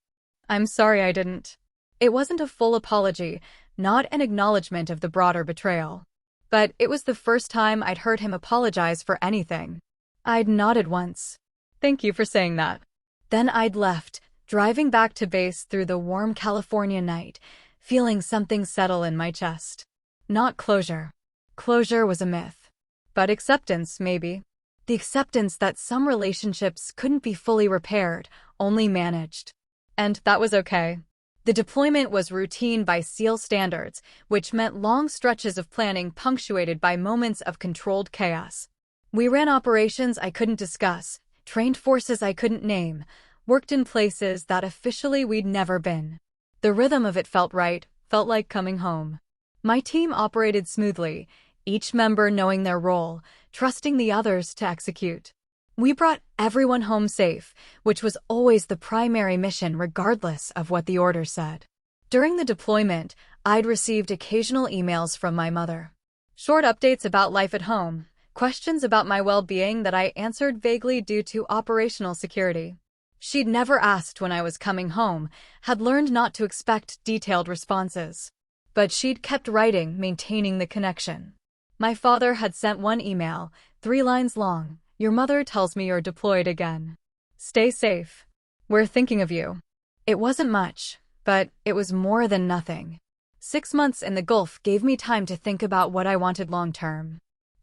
I'm sorry I didn't. It wasn't a full apology, not an acknowledgement of the broader betrayal. But it was the first time I'd heard him apologize for anything. I'd nodded once. Thank you for saying that. Then I'd left, driving back to base through the warm California night, feeling something settle in my chest. Not closure. Closure was a myth. But acceptance, maybe. The acceptance that some relationships couldn't be fully repaired, only managed. And that was okay. The deployment was routine by SEAL standards, which meant long stretches of planning punctuated by moments of controlled chaos. We ran operations I couldn't discuss, trained forces I couldn't name, worked in places that officially we'd never been. The rhythm of it felt right, felt like coming home. My team operated smoothly, each member knowing their role, trusting the others to execute. We brought everyone home safe, which was always the primary mission regardless of what the order said. During the deployment, I'd received occasional emails from my mother. Short updates about life at home, questions about my well-being that I answered vaguely due to operational security. She'd never asked when I was coming home, had learned not to expect detailed responses. But she'd kept writing, maintaining the connection. My father had sent one email, 3 lines long. Your mother tells me you're deployed again. Stay safe. We're thinking of you. It wasn't much, but it was more than nothing. 6 months in the Gulf gave me time to think about what I wanted long-term.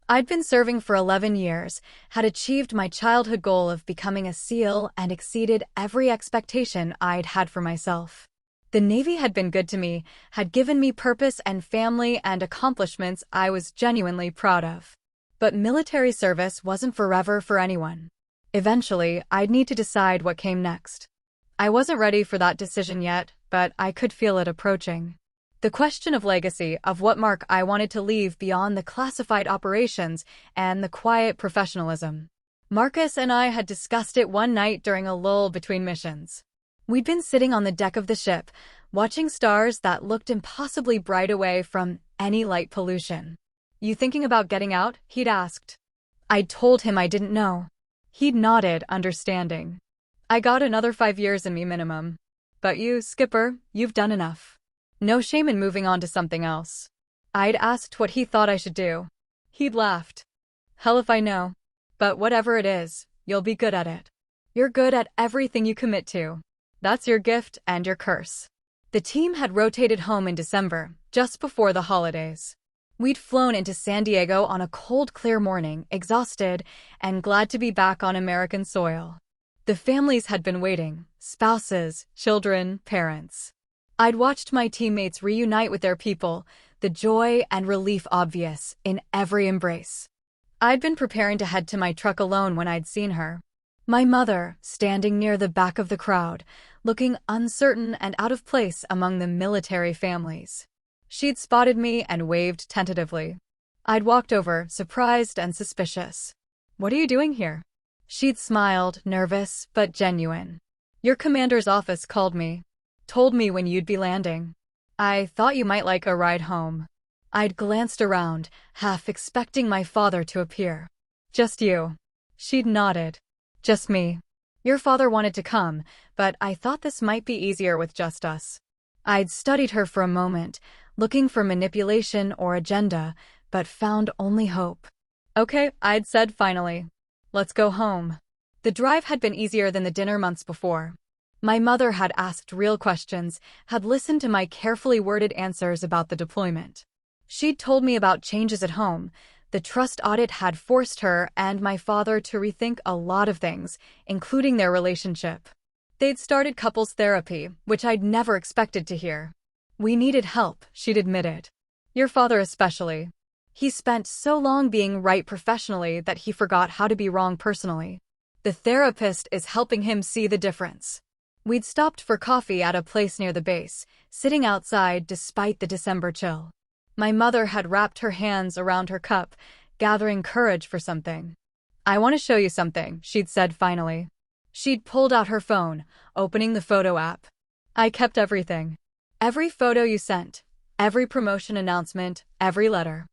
I'd been serving for 11 years, had achieved my childhood goal of becoming a SEAL, and exceeded every expectation I'd had for myself. The Navy had been good to me, had given me purpose and family and accomplishments I was genuinely proud of. But military service wasn't forever for anyone. Eventually, I'd need to decide what came next. I wasn't ready for that decision yet, but I could feel it approaching. The question of legacy, of what mark I wanted to leave beyond the classified operations and the quiet professionalism. Marcus and I had discussed it one night during a lull between missions. We'd been sitting on the deck of the ship, watching stars that looked impossibly bright away from any light pollution. You thinking about getting out? He'd asked. I'd told him I didn't know. He'd nodded, understanding. I got another 5 years in me minimum. But you, Skipper, you've done enough. No shame in moving on to something else. I'd asked what he thought I should do. He'd laughed. Hell if I know. But whatever it is, you'll be good at it. You're good at everything you commit to. That's your gift and your curse. The team had rotated home in December, just before the holidays. We'd flown into San Diego on a cold, clear morning, exhausted and glad to be back on American soil. The families had been waiting, spouses, children, parents. I'd watched my teammates reunite with their people, the joy and relief obvious in every embrace. I'd been preparing to head to my truck alone when I'd seen her. My mother, standing near the back of the crowd, looking uncertain and out of place among the military families. She'd spotted me and waved tentatively. I'd walked over, surprised and suspicious. What are you doing here? She'd smiled, nervous but genuine. Your commander's office called me. Told me when you'd be landing. I thought you might like a ride home. I'd glanced around, half expecting my father to appear. Just you. She'd nodded. Just me. Your father wanted to come, but I thought this might be easier with just us. I'd studied her for a moment, looking for manipulation or agenda, but found only hope. Okay, I'd said finally. Let's go home. The drive had been easier than the dinner months before. My mother had asked real questions, had listened to my carefully worded answers about the deployment. She'd told me about changes at home. The trust audit had forced her and my father to rethink a lot of things, including their relationship. They'd started couples therapy, which I'd never expected to hear. We needed help, she'd admitted. Your father especially. He spent so long being right professionally that he forgot how to be wrong personally. The therapist is helping him see the difference. We'd stopped for coffee at a place near the base, sitting outside despite the December chill. My mother had wrapped her hands around her cup, gathering courage for something. I want to show you something, she'd said finally. She'd pulled out her phone, opening the photo app. I kept everything. Every photo you sent, every promotion announcement, every letter.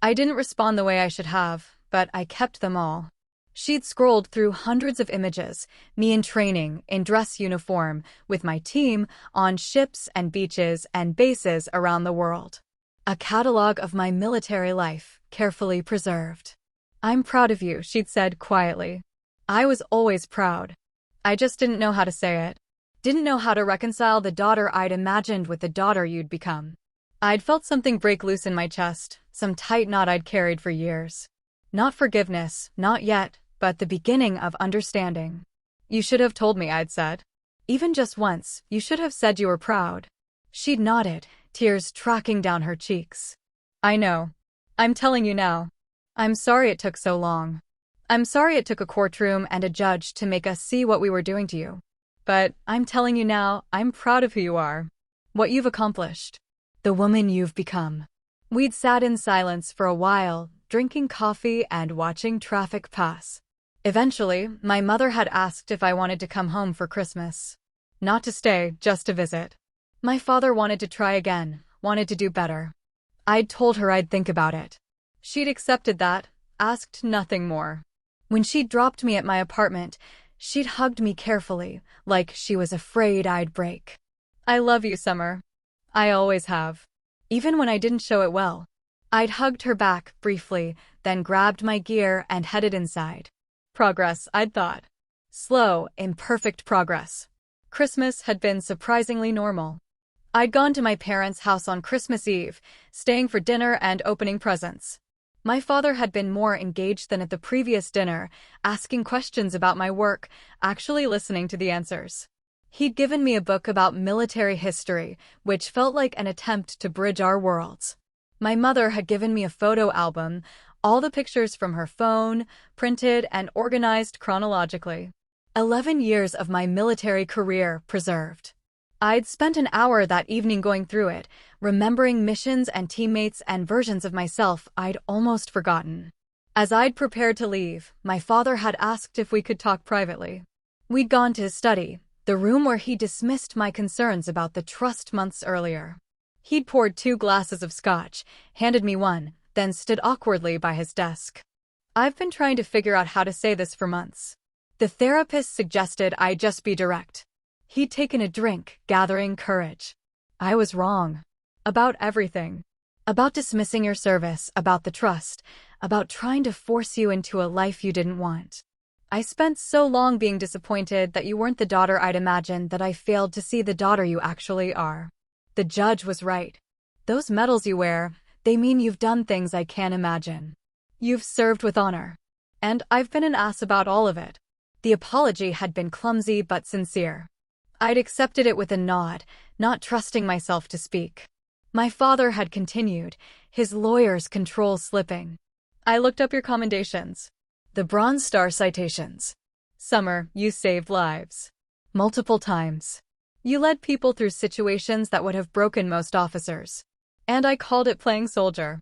I didn't respond the way I should have, but I kept them all. She'd scrolled through hundreds of images, me in training, in dress uniform, with my team, on ships and beaches and bases around the world. A catalog of my military life, carefully preserved. I'm proud of you, she'd said quietly. I was always proud. I just didn't know how to say it. Didn't know how to reconcile the daughter I'd imagined with the daughter you'd become. I'd felt something break loose in my chest, some tight knot I'd carried for years. Not forgiveness, not yet, but the beginning of understanding. You should have told me, I'd said. Even just once, you should have said you were proud. She'd nodded, tears tracking down her cheeks. I know. I'm telling you now. I'm sorry it took so long. I'm sorry it took a courtroom and a judge to make us see what we were doing to you. But I'm telling you now, I'm proud of who you are. What you've accomplished. The woman you've become. We'd sat in silence for a while, drinking coffee and watching traffic pass. Eventually, my mother had asked if I wanted to come home for Christmas. Not to stay, just to visit. My father wanted to try again, wanted to do better. I'd told her I'd think about it. She'd accepted that, asked nothing more. When she dropped me at my apartment, she'd hugged me carefully, like she was afraid I'd break. I love you, Summer. I always have. Even when I didn't show it well. I'd hugged her back, briefly, then grabbed my gear and headed inside. Progress, I'd thought. Slow, imperfect progress. Christmas had been surprisingly normal. I'd gone to my parents' house on Christmas Eve, staying for dinner and opening presents. My father had been more engaged than at the previous dinner, asking questions about my work, actually listening to the answers. He'd given me a book about military history, which felt like an attempt to bridge our worlds. My mother had given me a photo album, all the pictures from her phone, printed and organized chronologically. 11 years of my military career preserved. I'd spent an hour that evening going through it, remembering missions and teammates and versions of myself I'd almost forgotten. As I'd prepared to leave, my father had asked if we could talk privately. We'd gone to his study, the room where he dismissed my concerns about the trust months earlier. He'd poured 2 glasses of scotch, handed me one, then stood awkwardly by his desk. I've been trying to figure out how to say this for months. The therapist suggested I just be direct. He'd taken a drink, gathering courage. I was wrong. About everything. About dismissing your service, about the trust, about trying to force you into a life you didn't want. I spent so long being disappointed that you weren't the daughter I'd imagined that I failed to see the daughter you actually are. The judge was right. Those medals you wear, they mean you've done things I can't imagine. You've served with honor. And I've been an ass about all of it. The apology had been clumsy but sincere. I'd accepted it with a nod, not trusting myself to speak. My father had continued, his lawyer's control slipping. I looked up your commendations. The Bronze Star citations. Summer, you saved lives. Multiple times. You led people through situations that would have broken most officers. And I called it playing soldier.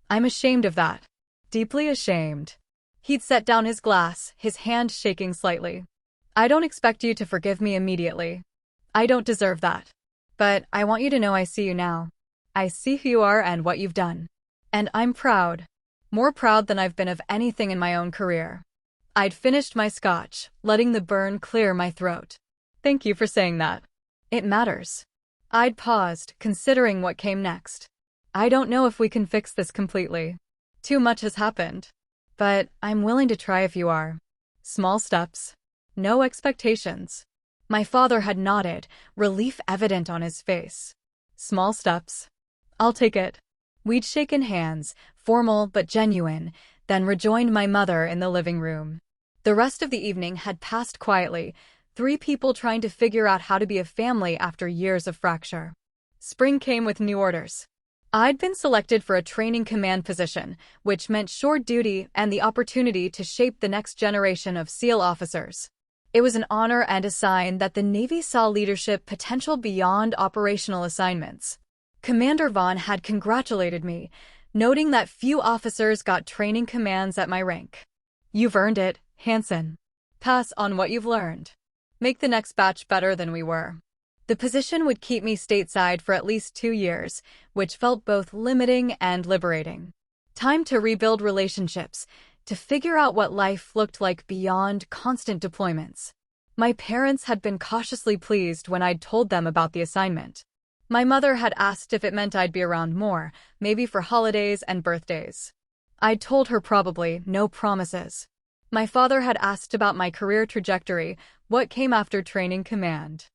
I'm ashamed of that. Deeply ashamed. He'd set down his glass, his hand shaking slightly. I don't expect you to forgive me immediately. I don't deserve that. But I want you to know I see you now. I see who you are and what you've done. And I'm proud. More proud than I've been of anything in my own career. I'd finished my scotch, letting the burn clear my throat. Thank you for saying that. It matters. I'd paused, considering what came next. I don't know if we can fix this completely. Too much has happened. But I'm willing to try if you are. Small steps. No expectations. My father had nodded, relief evident on his face. Small steps. I'll take it. We'd shaken hands, formal but genuine, then rejoined my mother in the living room. The rest of the evening had passed quietly, 3 people trying to figure out how to be a family after years of fracture. Spring came with new orders. I'd been selected for a training command position, which meant shore duty and the opportunity to shape the next generation of SEAL officers. It was an honor and a sign that the Navy saw leadership potential beyond operational assignments. Commander Vaughn had congratulated me, noting that few officers got training commands at my rank. You've earned it, Hansen. Pass on what you've learned. Make the next batch better than we were. The position would keep me stateside for at least 2 years, which felt both limiting and liberating. Time to rebuild relationships, to figure out what life looked like beyond constant deployments. My parents had been cautiously pleased when I'd told them about the assignment. My mother had asked if it meant I'd be around more, maybe for holidays and birthdays. I'd told her probably, no promises. My father had asked about my career trajectory, what came after training command.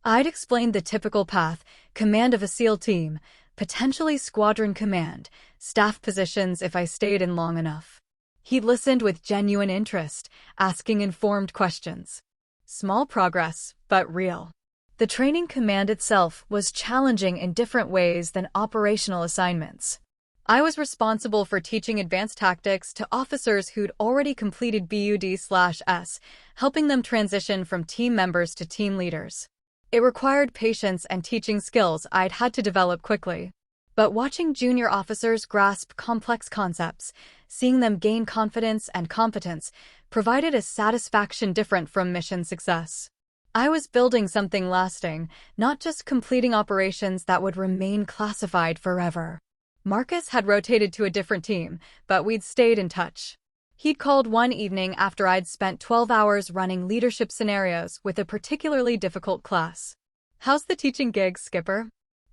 I'd explained the typical path, command of a SEAL team, potentially squadron command, staff positions if I stayed in long enough. He'd listened with genuine interest, asking informed questions. Small progress, but real. The training command itself was challenging in different ways than operational assignments. I was responsible for teaching advanced tactics to officers who'd already completed BUD/S, helping them transition from team members to team leaders. It required patience and teaching skills I'd had to develop quickly. But watching junior officers grasp complex concepts, seeing them gain confidence and competence, provided a satisfaction different from mission success. I was building something lasting, not just completing operations that would remain classified forever. Marcus had rotated to a different team, but we'd stayed in touch. He'd called one evening after I'd spent 12 hours running leadership scenarios with a particularly difficult class. "How's the teaching gig, Skipper?"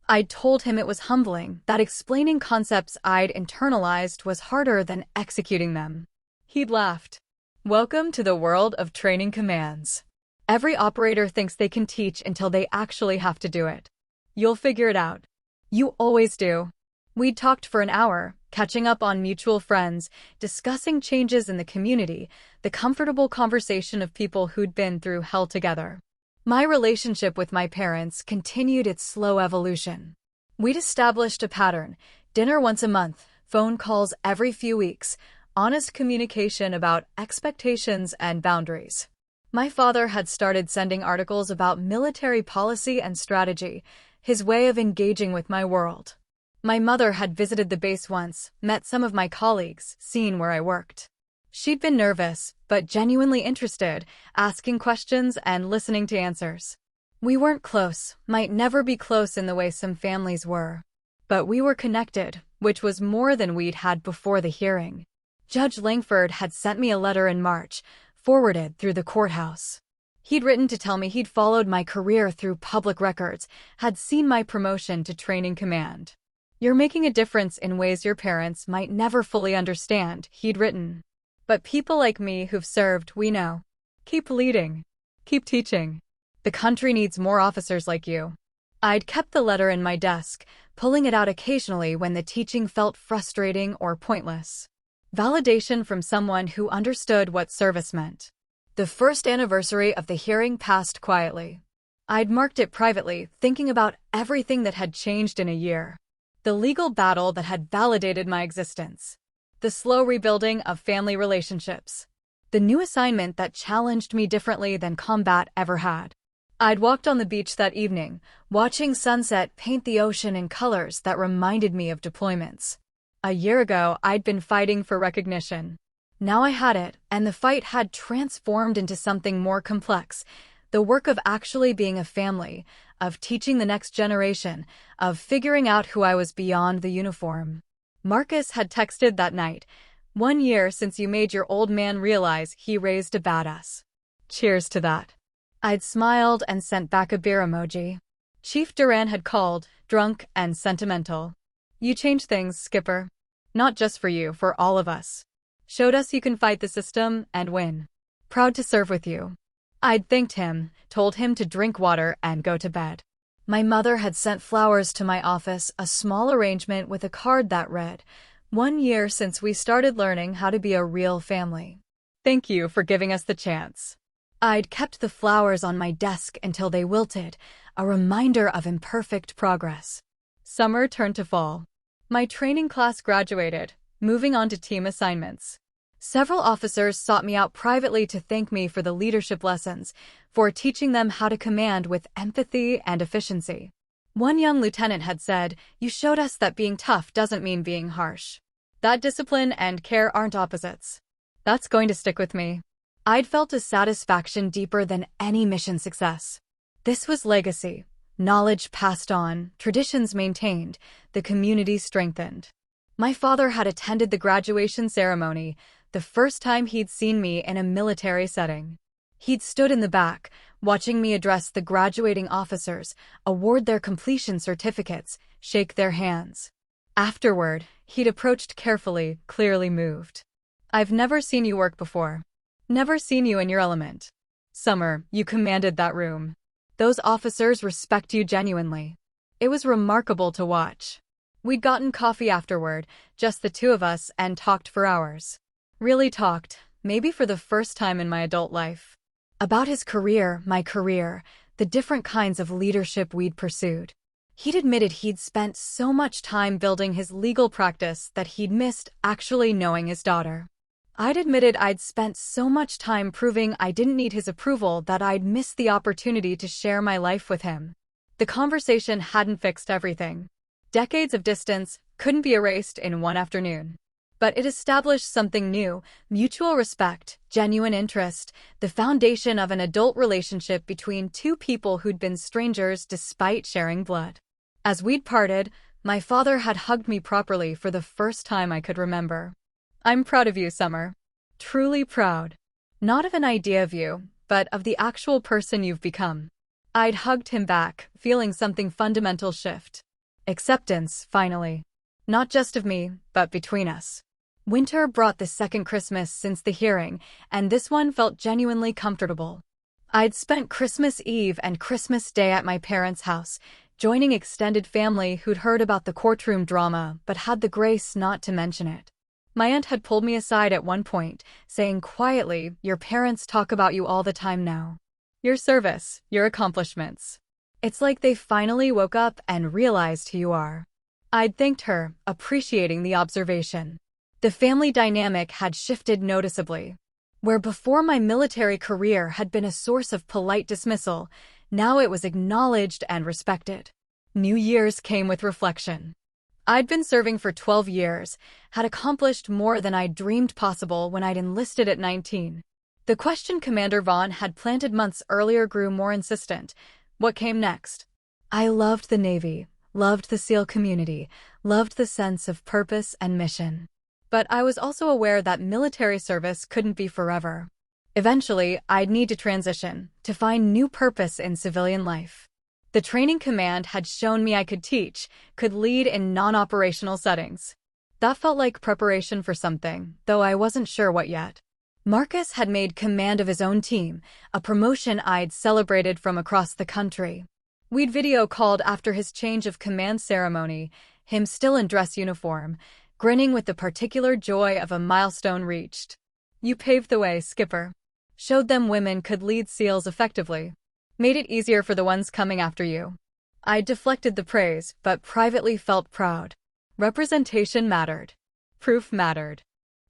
I'd told him it was humbling, that explaining concepts I'd internalized was harder than executing them. He'd laughed. "Welcome to the world of training commands. Every operator thinks they can teach until they actually have to do it. You'll figure it out. You always do." We'd talked for an hour, catching up on mutual friends, discussing changes in the community, the comfortable conversation of people who'd been through hell together. My relationship with my parents continued its slow evolution. We'd established a pattern: dinner once a month, phone calls every few weeks, honest communication about expectations and boundaries. My father had started sending articles about military policy and strategy, his way of engaging with my world. My mother had visited the base once, met some of my colleagues, seen where I worked. She'd been nervous, but genuinely interested, asking questions and listening to answers. We weren't close, might never be close in the way some families were. But we were connected, which was more than we'd had before the hearing. Judge Langford had sent me a letter in March, forwarded through the courthouse. He'd written to tell me he'd followed my career through public records, had seen my promotion to training command. "You're making a difference in ways your parents might never fully understand," he'd written. "But people like me who've served, we know. Keep leading. Keep teaching. The country needs more officers like you." I'd kept the letter in my desk, pulling it out occasionally when the teaching felt frustrating or pointless. Validation from someone who understood what service meant. The first anniversary of the hearing passed quietly. I'd marked it privately, thinking about everything that had changed in a year. The legal battle that had validated my existence. The slow rebuilding of family relationships. The new assignment that challenged me differently than combat ever had. I'd walked on the beach that evening, watching sunset paint the ocean in colors that reminded me of deployments. A year ago, I'd been fighting for recognition. Now I had it, and the fight had transformed into something more complex. The work of actually being a family, of teaching the next generation, of figuring out who I was beyond the uniform. Marcus had texted that night, "1 year since you made your old man realize he raised a badass. Cheers to that." I'd smiled and sent back a beer emoji. Chief Duran had called, drunk and sentimental. "You changed things, Skipper. Not just for you, for all of us. Showed us you can fight the system and win. Proud to serve with you." I'd thanked him, told him to drink water and go to bed. My mother had sent flowers to my office, a small arrangement with a card that read, "1 year since we started learning how to be a real family. Thank you for giving us the chance." I'd kept the flowers on my desk until they wilted, a reminder of imperfect progress. Summer turned to fall. My training class graduated, moving on to team assignments. Several officers sought me out privately to thank me for the leadership lessons, for teaching them how to command with empathy and efficiency. One young lieutenant had said, "You showed us that being tough doesn't mean being harsh. That discipline and care aren't opposites." That's going to stick with me. I'd felt a satisfaction deeper than any mission success. This was legacy, knowledge passed on, traditions maintained, the community strengthened. My father had attended the graduation ceremony, the first time he'd seen me in a military setting. He'd stood in the back, watching me address the graduating officers, award their completion certificates, shake their hands. Afterward, he'd approached carefully, clearly moved. "I've never seen you work before. Never seen you in your element. Summer, you commanded that room. Those officers respect you genuinely." It was remarkable to watch. We'd gotten coffee afterward, just the two of us, and talked for hours. Really talked, maybe for the first time in my adult life. About his career, my career, the different kinds of leadership we'd pursued. He'd admitted he'd spent so much time building his legal practice that he'd missed actually knowing his daughter. I'd admitted I'd spent so much time proving I didn't need his approval that I'd missed the opportunity to share my life with him. The conversation hadn't fixed everything. Decades of distance couldn't be erased in one afternoon. But it established something new: mutual respect, genuine interest, the foundation of an adult relationship between two people who'd been strangers despite sharing blood. As we'd parted, my father had hugged me properly for the first time I could remember. "I'm proud of you, Summer. Truly proud. Not of an idea of you, but of the actual person you've become." I'd hugged him back, feeling something fundamental shift. Acceptance, finally. Not just of me, but between us. Winter brought the second Christmas since the hearing, and this one felt genuinely comfortable. I'd spent Christmas Eve and Christmas Day at my parents' house, joining extended family who'd heard about the courtroom drama but had the grace not to mention it. My aunt had pulled me aside at one point, saying quietly, "Your parents talk about you all the time now. Your service, your accomplishments. It's like they finally woke up and realized who you are." I'd thanked her, appreciating the observation. The family dynamic had shifted noticeably. Where before my military career had been a source of polite dismissal, now it was acknowledged and respected. New Year's came with reflection. I'd been serving for 12 years, had accomplished more than I'd dreamed possible when I'd enlisted at 19. The question Commander Vaughn had planted months earlier grew more insistent. What came next? I loved the Navy, loved the SEAL community, loved the sense of purpose and mission. But I was also aware that military service couldn't be forever. Eventually, I'd need to transition, to find new purpose in civilian life. The training command had shown me I could teach, could lead in non-operational settings. That felt like preparation for something, though I wasn't sure what yet. Marcus had made command of his own team, a promotion I'd celebrated from across the country. We'd video called after his change of command ceremony, him still in dress uniform, grinning with the particular joy of a milestone reached. "You paved the way, Skipper. Showed them women could lead SEALs effectively. Made it easier for the ones coming after you." I deflected the praise, but privately felt proud. Representation mattered. Proof mattered.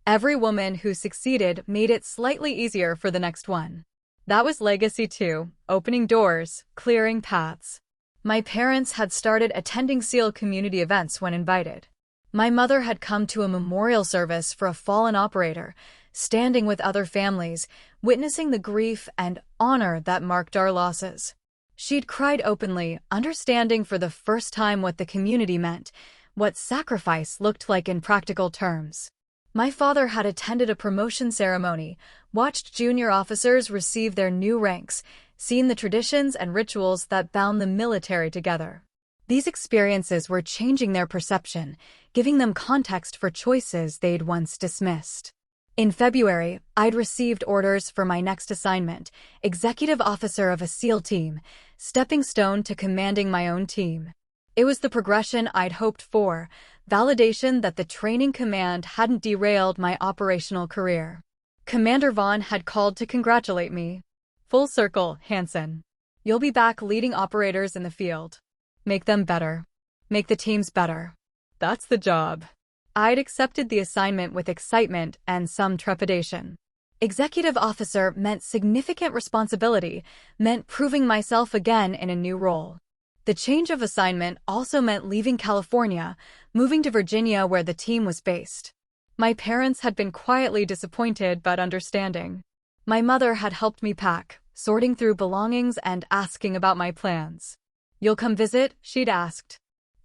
Every woman who succeeded made it slightly easier for the next one. That was legacy too, opening doors, clearing paths. My parents had started attending SEAL community events when invited. My mother had come to a memorial service for a fallen operator, standing with other families, witnessing the grief and honor that marked our losses. She'd cried openly, understanding for the first time what the community meant, what sacrifice looked like in practical terms. My father had attended a promotion ceremony, watched junior officers receive their new ranks, seen the traditions and rituals that bound the military together. These experiences were changing their perception, giving them context for choices they'd once dismissed. In February, I'd received orders for my next assignment, executive officer of a SEAL team, stepping stone to commanding my own team. It was the progression I'd hoped for, validation that the training command hadn't derailed my operational career. Commander Vaughn had called to congratulate me. "Full circle, Hansen. You'll be back leading operators in the field. Make them better. Make the teams better. That's the job." I'd accepted the assignment with excitement and some trepidation. Executive officer meant significant responsibility, meant proving myself again in a new role. The change of assignment also meant leaving California, moving to Virginia where the team was based. My parents had been quietly disappointed but understanding. My mother had helped me pack, sorting through belongings and asking about my plans. "You'll come visit?" she'd asked.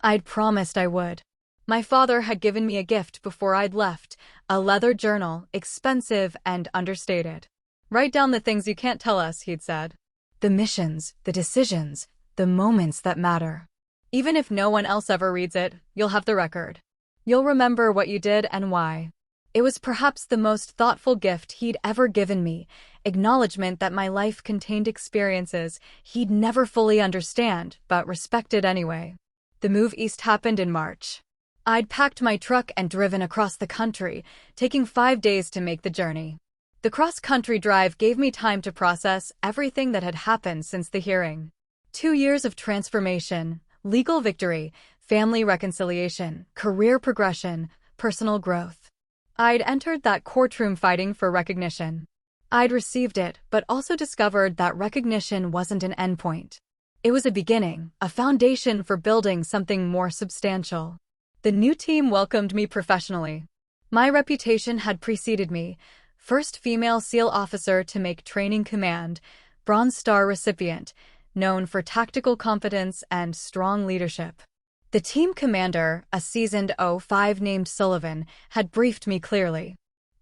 I'd promised I would. My father had given me a gift before I'd left, a leather journal, expensive and understated. "Write down the things you can't tell us," he'd said. "The missions, the decisions, the moments that matter. Even if no one else ever reads it, you'll have the record. You'll remember what you did and why." It was perhaps the most thoughtful gift he'd ever given me, acknowledgement that my life contained experiences he'd never fully understand, but respected anyway. The move east happened in March. I'd packed my truck and driven across the country, taking 5 days to make the journey. The cross-country drive gave me time to process everything that had happened since the hearing. 2 years of transformation, legal victory, family reconciliation, career progression, personal growth. I'd entered that courtroom fighting for recognition. I'd received it, but also discovered that recognition wasn't an endpoint. It was a beginning, a foundation for building something more substantial. The new team welcomed me professionally. My reputation had preceded me. First female SEAL officer to make training command, Bronze Star recipient, known for tactical competence and strong leadership. The team commander, a seasoned 05 named Sullivan, had briefed me clearly.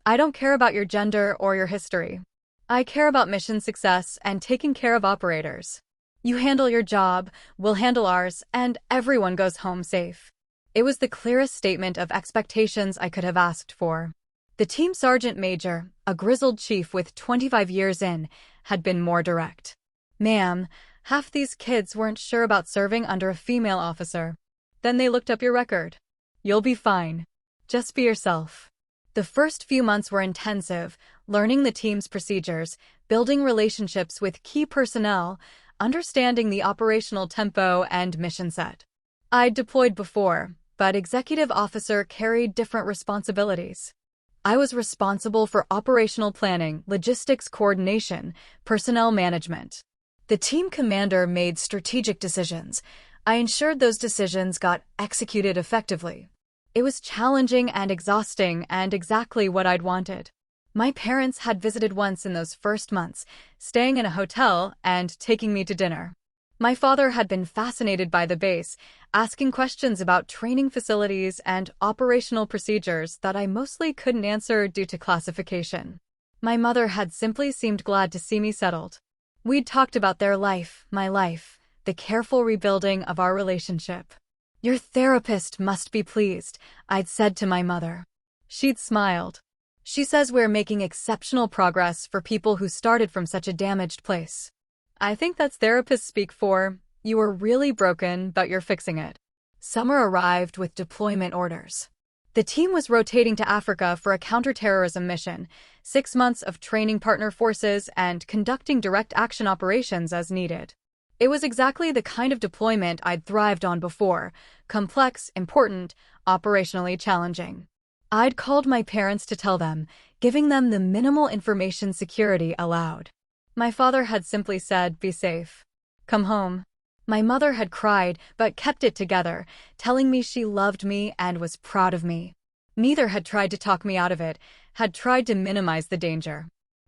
I don't care about your gender or your history. I care about mission success and taking care of operators. You handle your job, we'll handle ours, and everyone goes home safe. It was the clearest statement of expectations I could have asked for. The team sergeant major, a grizzled chief with 25 years in, had been more direct. Ma'am, half these kids weren't sure about serving under a female officer. Then they looked up your record. You'll be fine. Just be yourself. The first few months were intensive, learning the team's procedures, building relationships with key personnel, understanding the operational tempo and mission set. I'd deployed before, but executive officer carried different responsibilities. I was responsible for operational planning, logistics coordination, personnel management. The team commander made strategic decisions. I ensured those decisions got executed effectively. It was challenging and exhausting and exactly what I'd wanted. My parents had visited once in those first months, staying in a hotel and taking me to dinner. My father had been fascinated by the base, asking questions about training facilities and operational procedures that I mostly couldn't answer due to classification. My mother had simply seemed glad to see me settled. We'd talked about their life, my life, the careful rebuilding of our relationship. Your therapist must be pleased, I'd said to my mother. She'd smiled. She says we're making exceptional progress for people who started from such a damaged place. I think that's therapist speak for, you were really broken, but you're fixing it. Summer arrived with deployment orders. The team was rotating to Africa for a counterterrorism mission, 6 months of training partner forces and conducting direct action operations as needed. It was exactly the kind of deployment I'd thrived on before, complex, important, operationally challenging. I'd called my parents to tell them, giving them the minimal information security allowed. My father had simply said, be safe. Come home. My mother had cried, but kept it together, telling me she loved me and was proud of me. Neither had tried to talk me out of it, had tried to minimize the danger.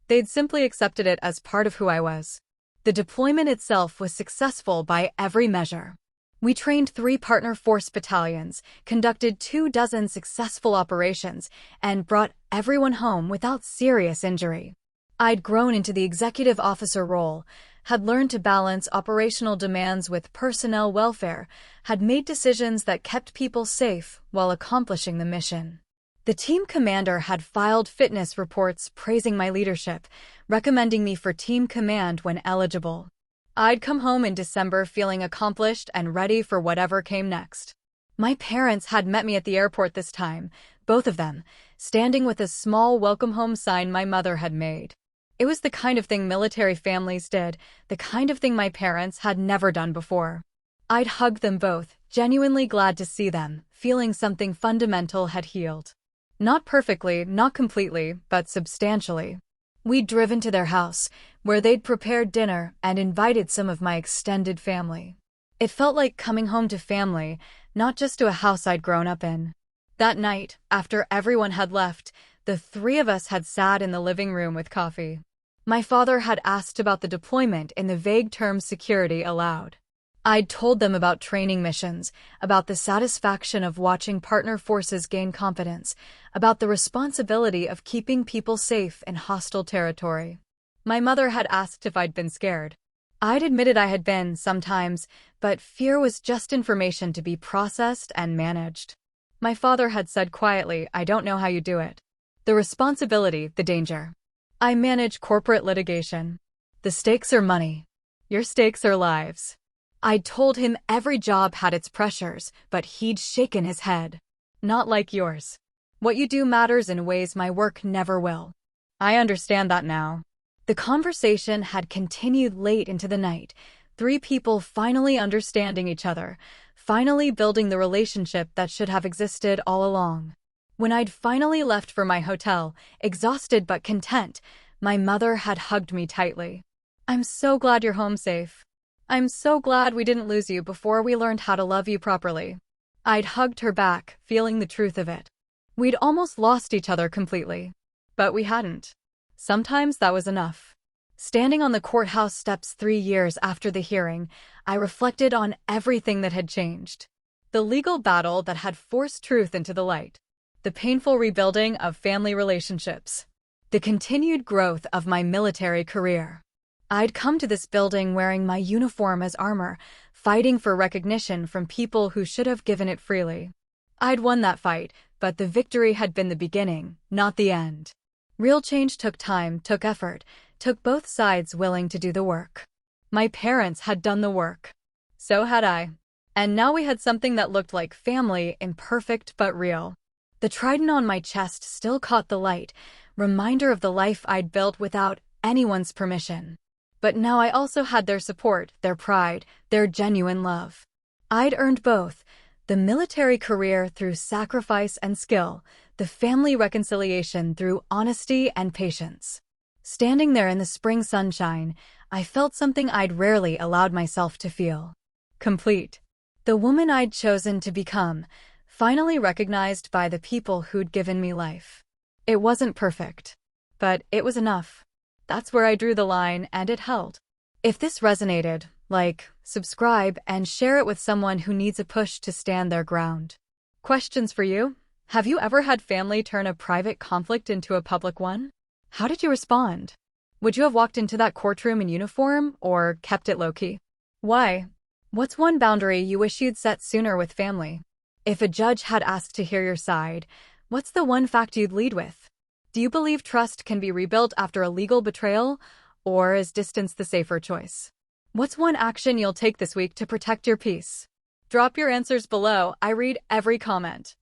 They'd simply accepted it as part of who I was. The deployment itself was successful by every measure. We trained 3 partner force battalions, conducted 24 successful operations, and brought everyone home without serious injury. I'd grown into the executive officer role, had learned to balance operational demands with personnel welfare, had made decisions that kept people safe while accomplishing the mission. The team commander had filed fitness reports praising my leadership, recommending me for team command when eligible. I'd come home in December feeling accomplished and ready for whatever came next. My parents had met me at the airport this time, both of them, standing with a small welcome home sign my mother had made. It was the kind of thing military families did, the kind of thing my parents had never done before. I'd hugged them both, genuinely glad to see them, feeling something fundamental had healed. Not perfectly, not completely, but substantially. We'd driven to their house, where they'd prepared dinner and invited some of my extended family. It felt like coming home to family, not just to a house I'd grown up in. That night, after everyone had left, the 3 of us had sat in the living room with coffee. My father had asked about the deployment in the vague terms security allowed. I'd told them about training missions, about the satisfaction of watching partner forces gain competence, about the responsibility of keeping people safe in hostile territory. My mother had asked if I'd been scared. I'd admitted I had been, sometimes, but fear was just information to be processed and managed. My father had said quietly, I don't know how you do it. The responsibility, the danger. I manage corporate litigation. The stakes are money. Your stakes are lives. I'd told him every job had its pressures, but he'd shaken his head. Not like yours. What you do matters in ways my work never will. I understand that now. The conversation had continued late into the night, three people finally understanding each other, finally building the relationship that should have existed all along. When I'd finally left for my hotel, exhausted but content, my mother had hugged me tightly. I'm so glad you're home safe. I'm so glad we didn't lose you before we learned how to love you properly. I'd hugged her back, feeling the truth of it. We'd almost lost each other completely. But we hadn't. Sometimes that was enough. Standing on the courthouse steps 3 years after the hearing, I reflected on everything that had changed. The legal battle that had forced truth into the light. The painful rebuilding of family relationships. The continued growth of my military career. I'd come to this building wearing my uniform as armor, fighting for recognition from people who should have given it freely. I'd won that fight, but the victory had been the beginning, not the end. Real change took time, took effort, took both sides willing to do the work. My parents had done the work. So had I. And now we had something that looked like family, imperfect but real. The trident on my chest still caught the light, reminder of the life I'd built without anyone's permission. But now I also had their support, their pride, their genuine love. I'd earned both, the military career through sacrifice and skill, the family reconciliation through honesty and patience. Standing there in the spring sunshine, I felt something I'd rarely allowed myself to feel. Complete. The woman I'd chosen to become, finally recognized by the people who'd given me life. It wasn't perfect, but it was enough. That's where I drew the line, and it held. If this resonated, like, subscribe, and share it with someone who needs a push to stand their ground. Questions for you. Have you ever had family turn a private conflict into a public one? How did you respond? Would you have walked into that courtroom in uniform, or kept it low-key? Why? What's one boundary you wish you'd set sooner with family? If a judge had asked to hear your side, what's the one fact you'd lead with? Do you believe trust can be rebuilt after a legal betrayal, or is distance the safer choice? What's one action you'll take this week to protect your peace? Drop your answers below. I read every comment.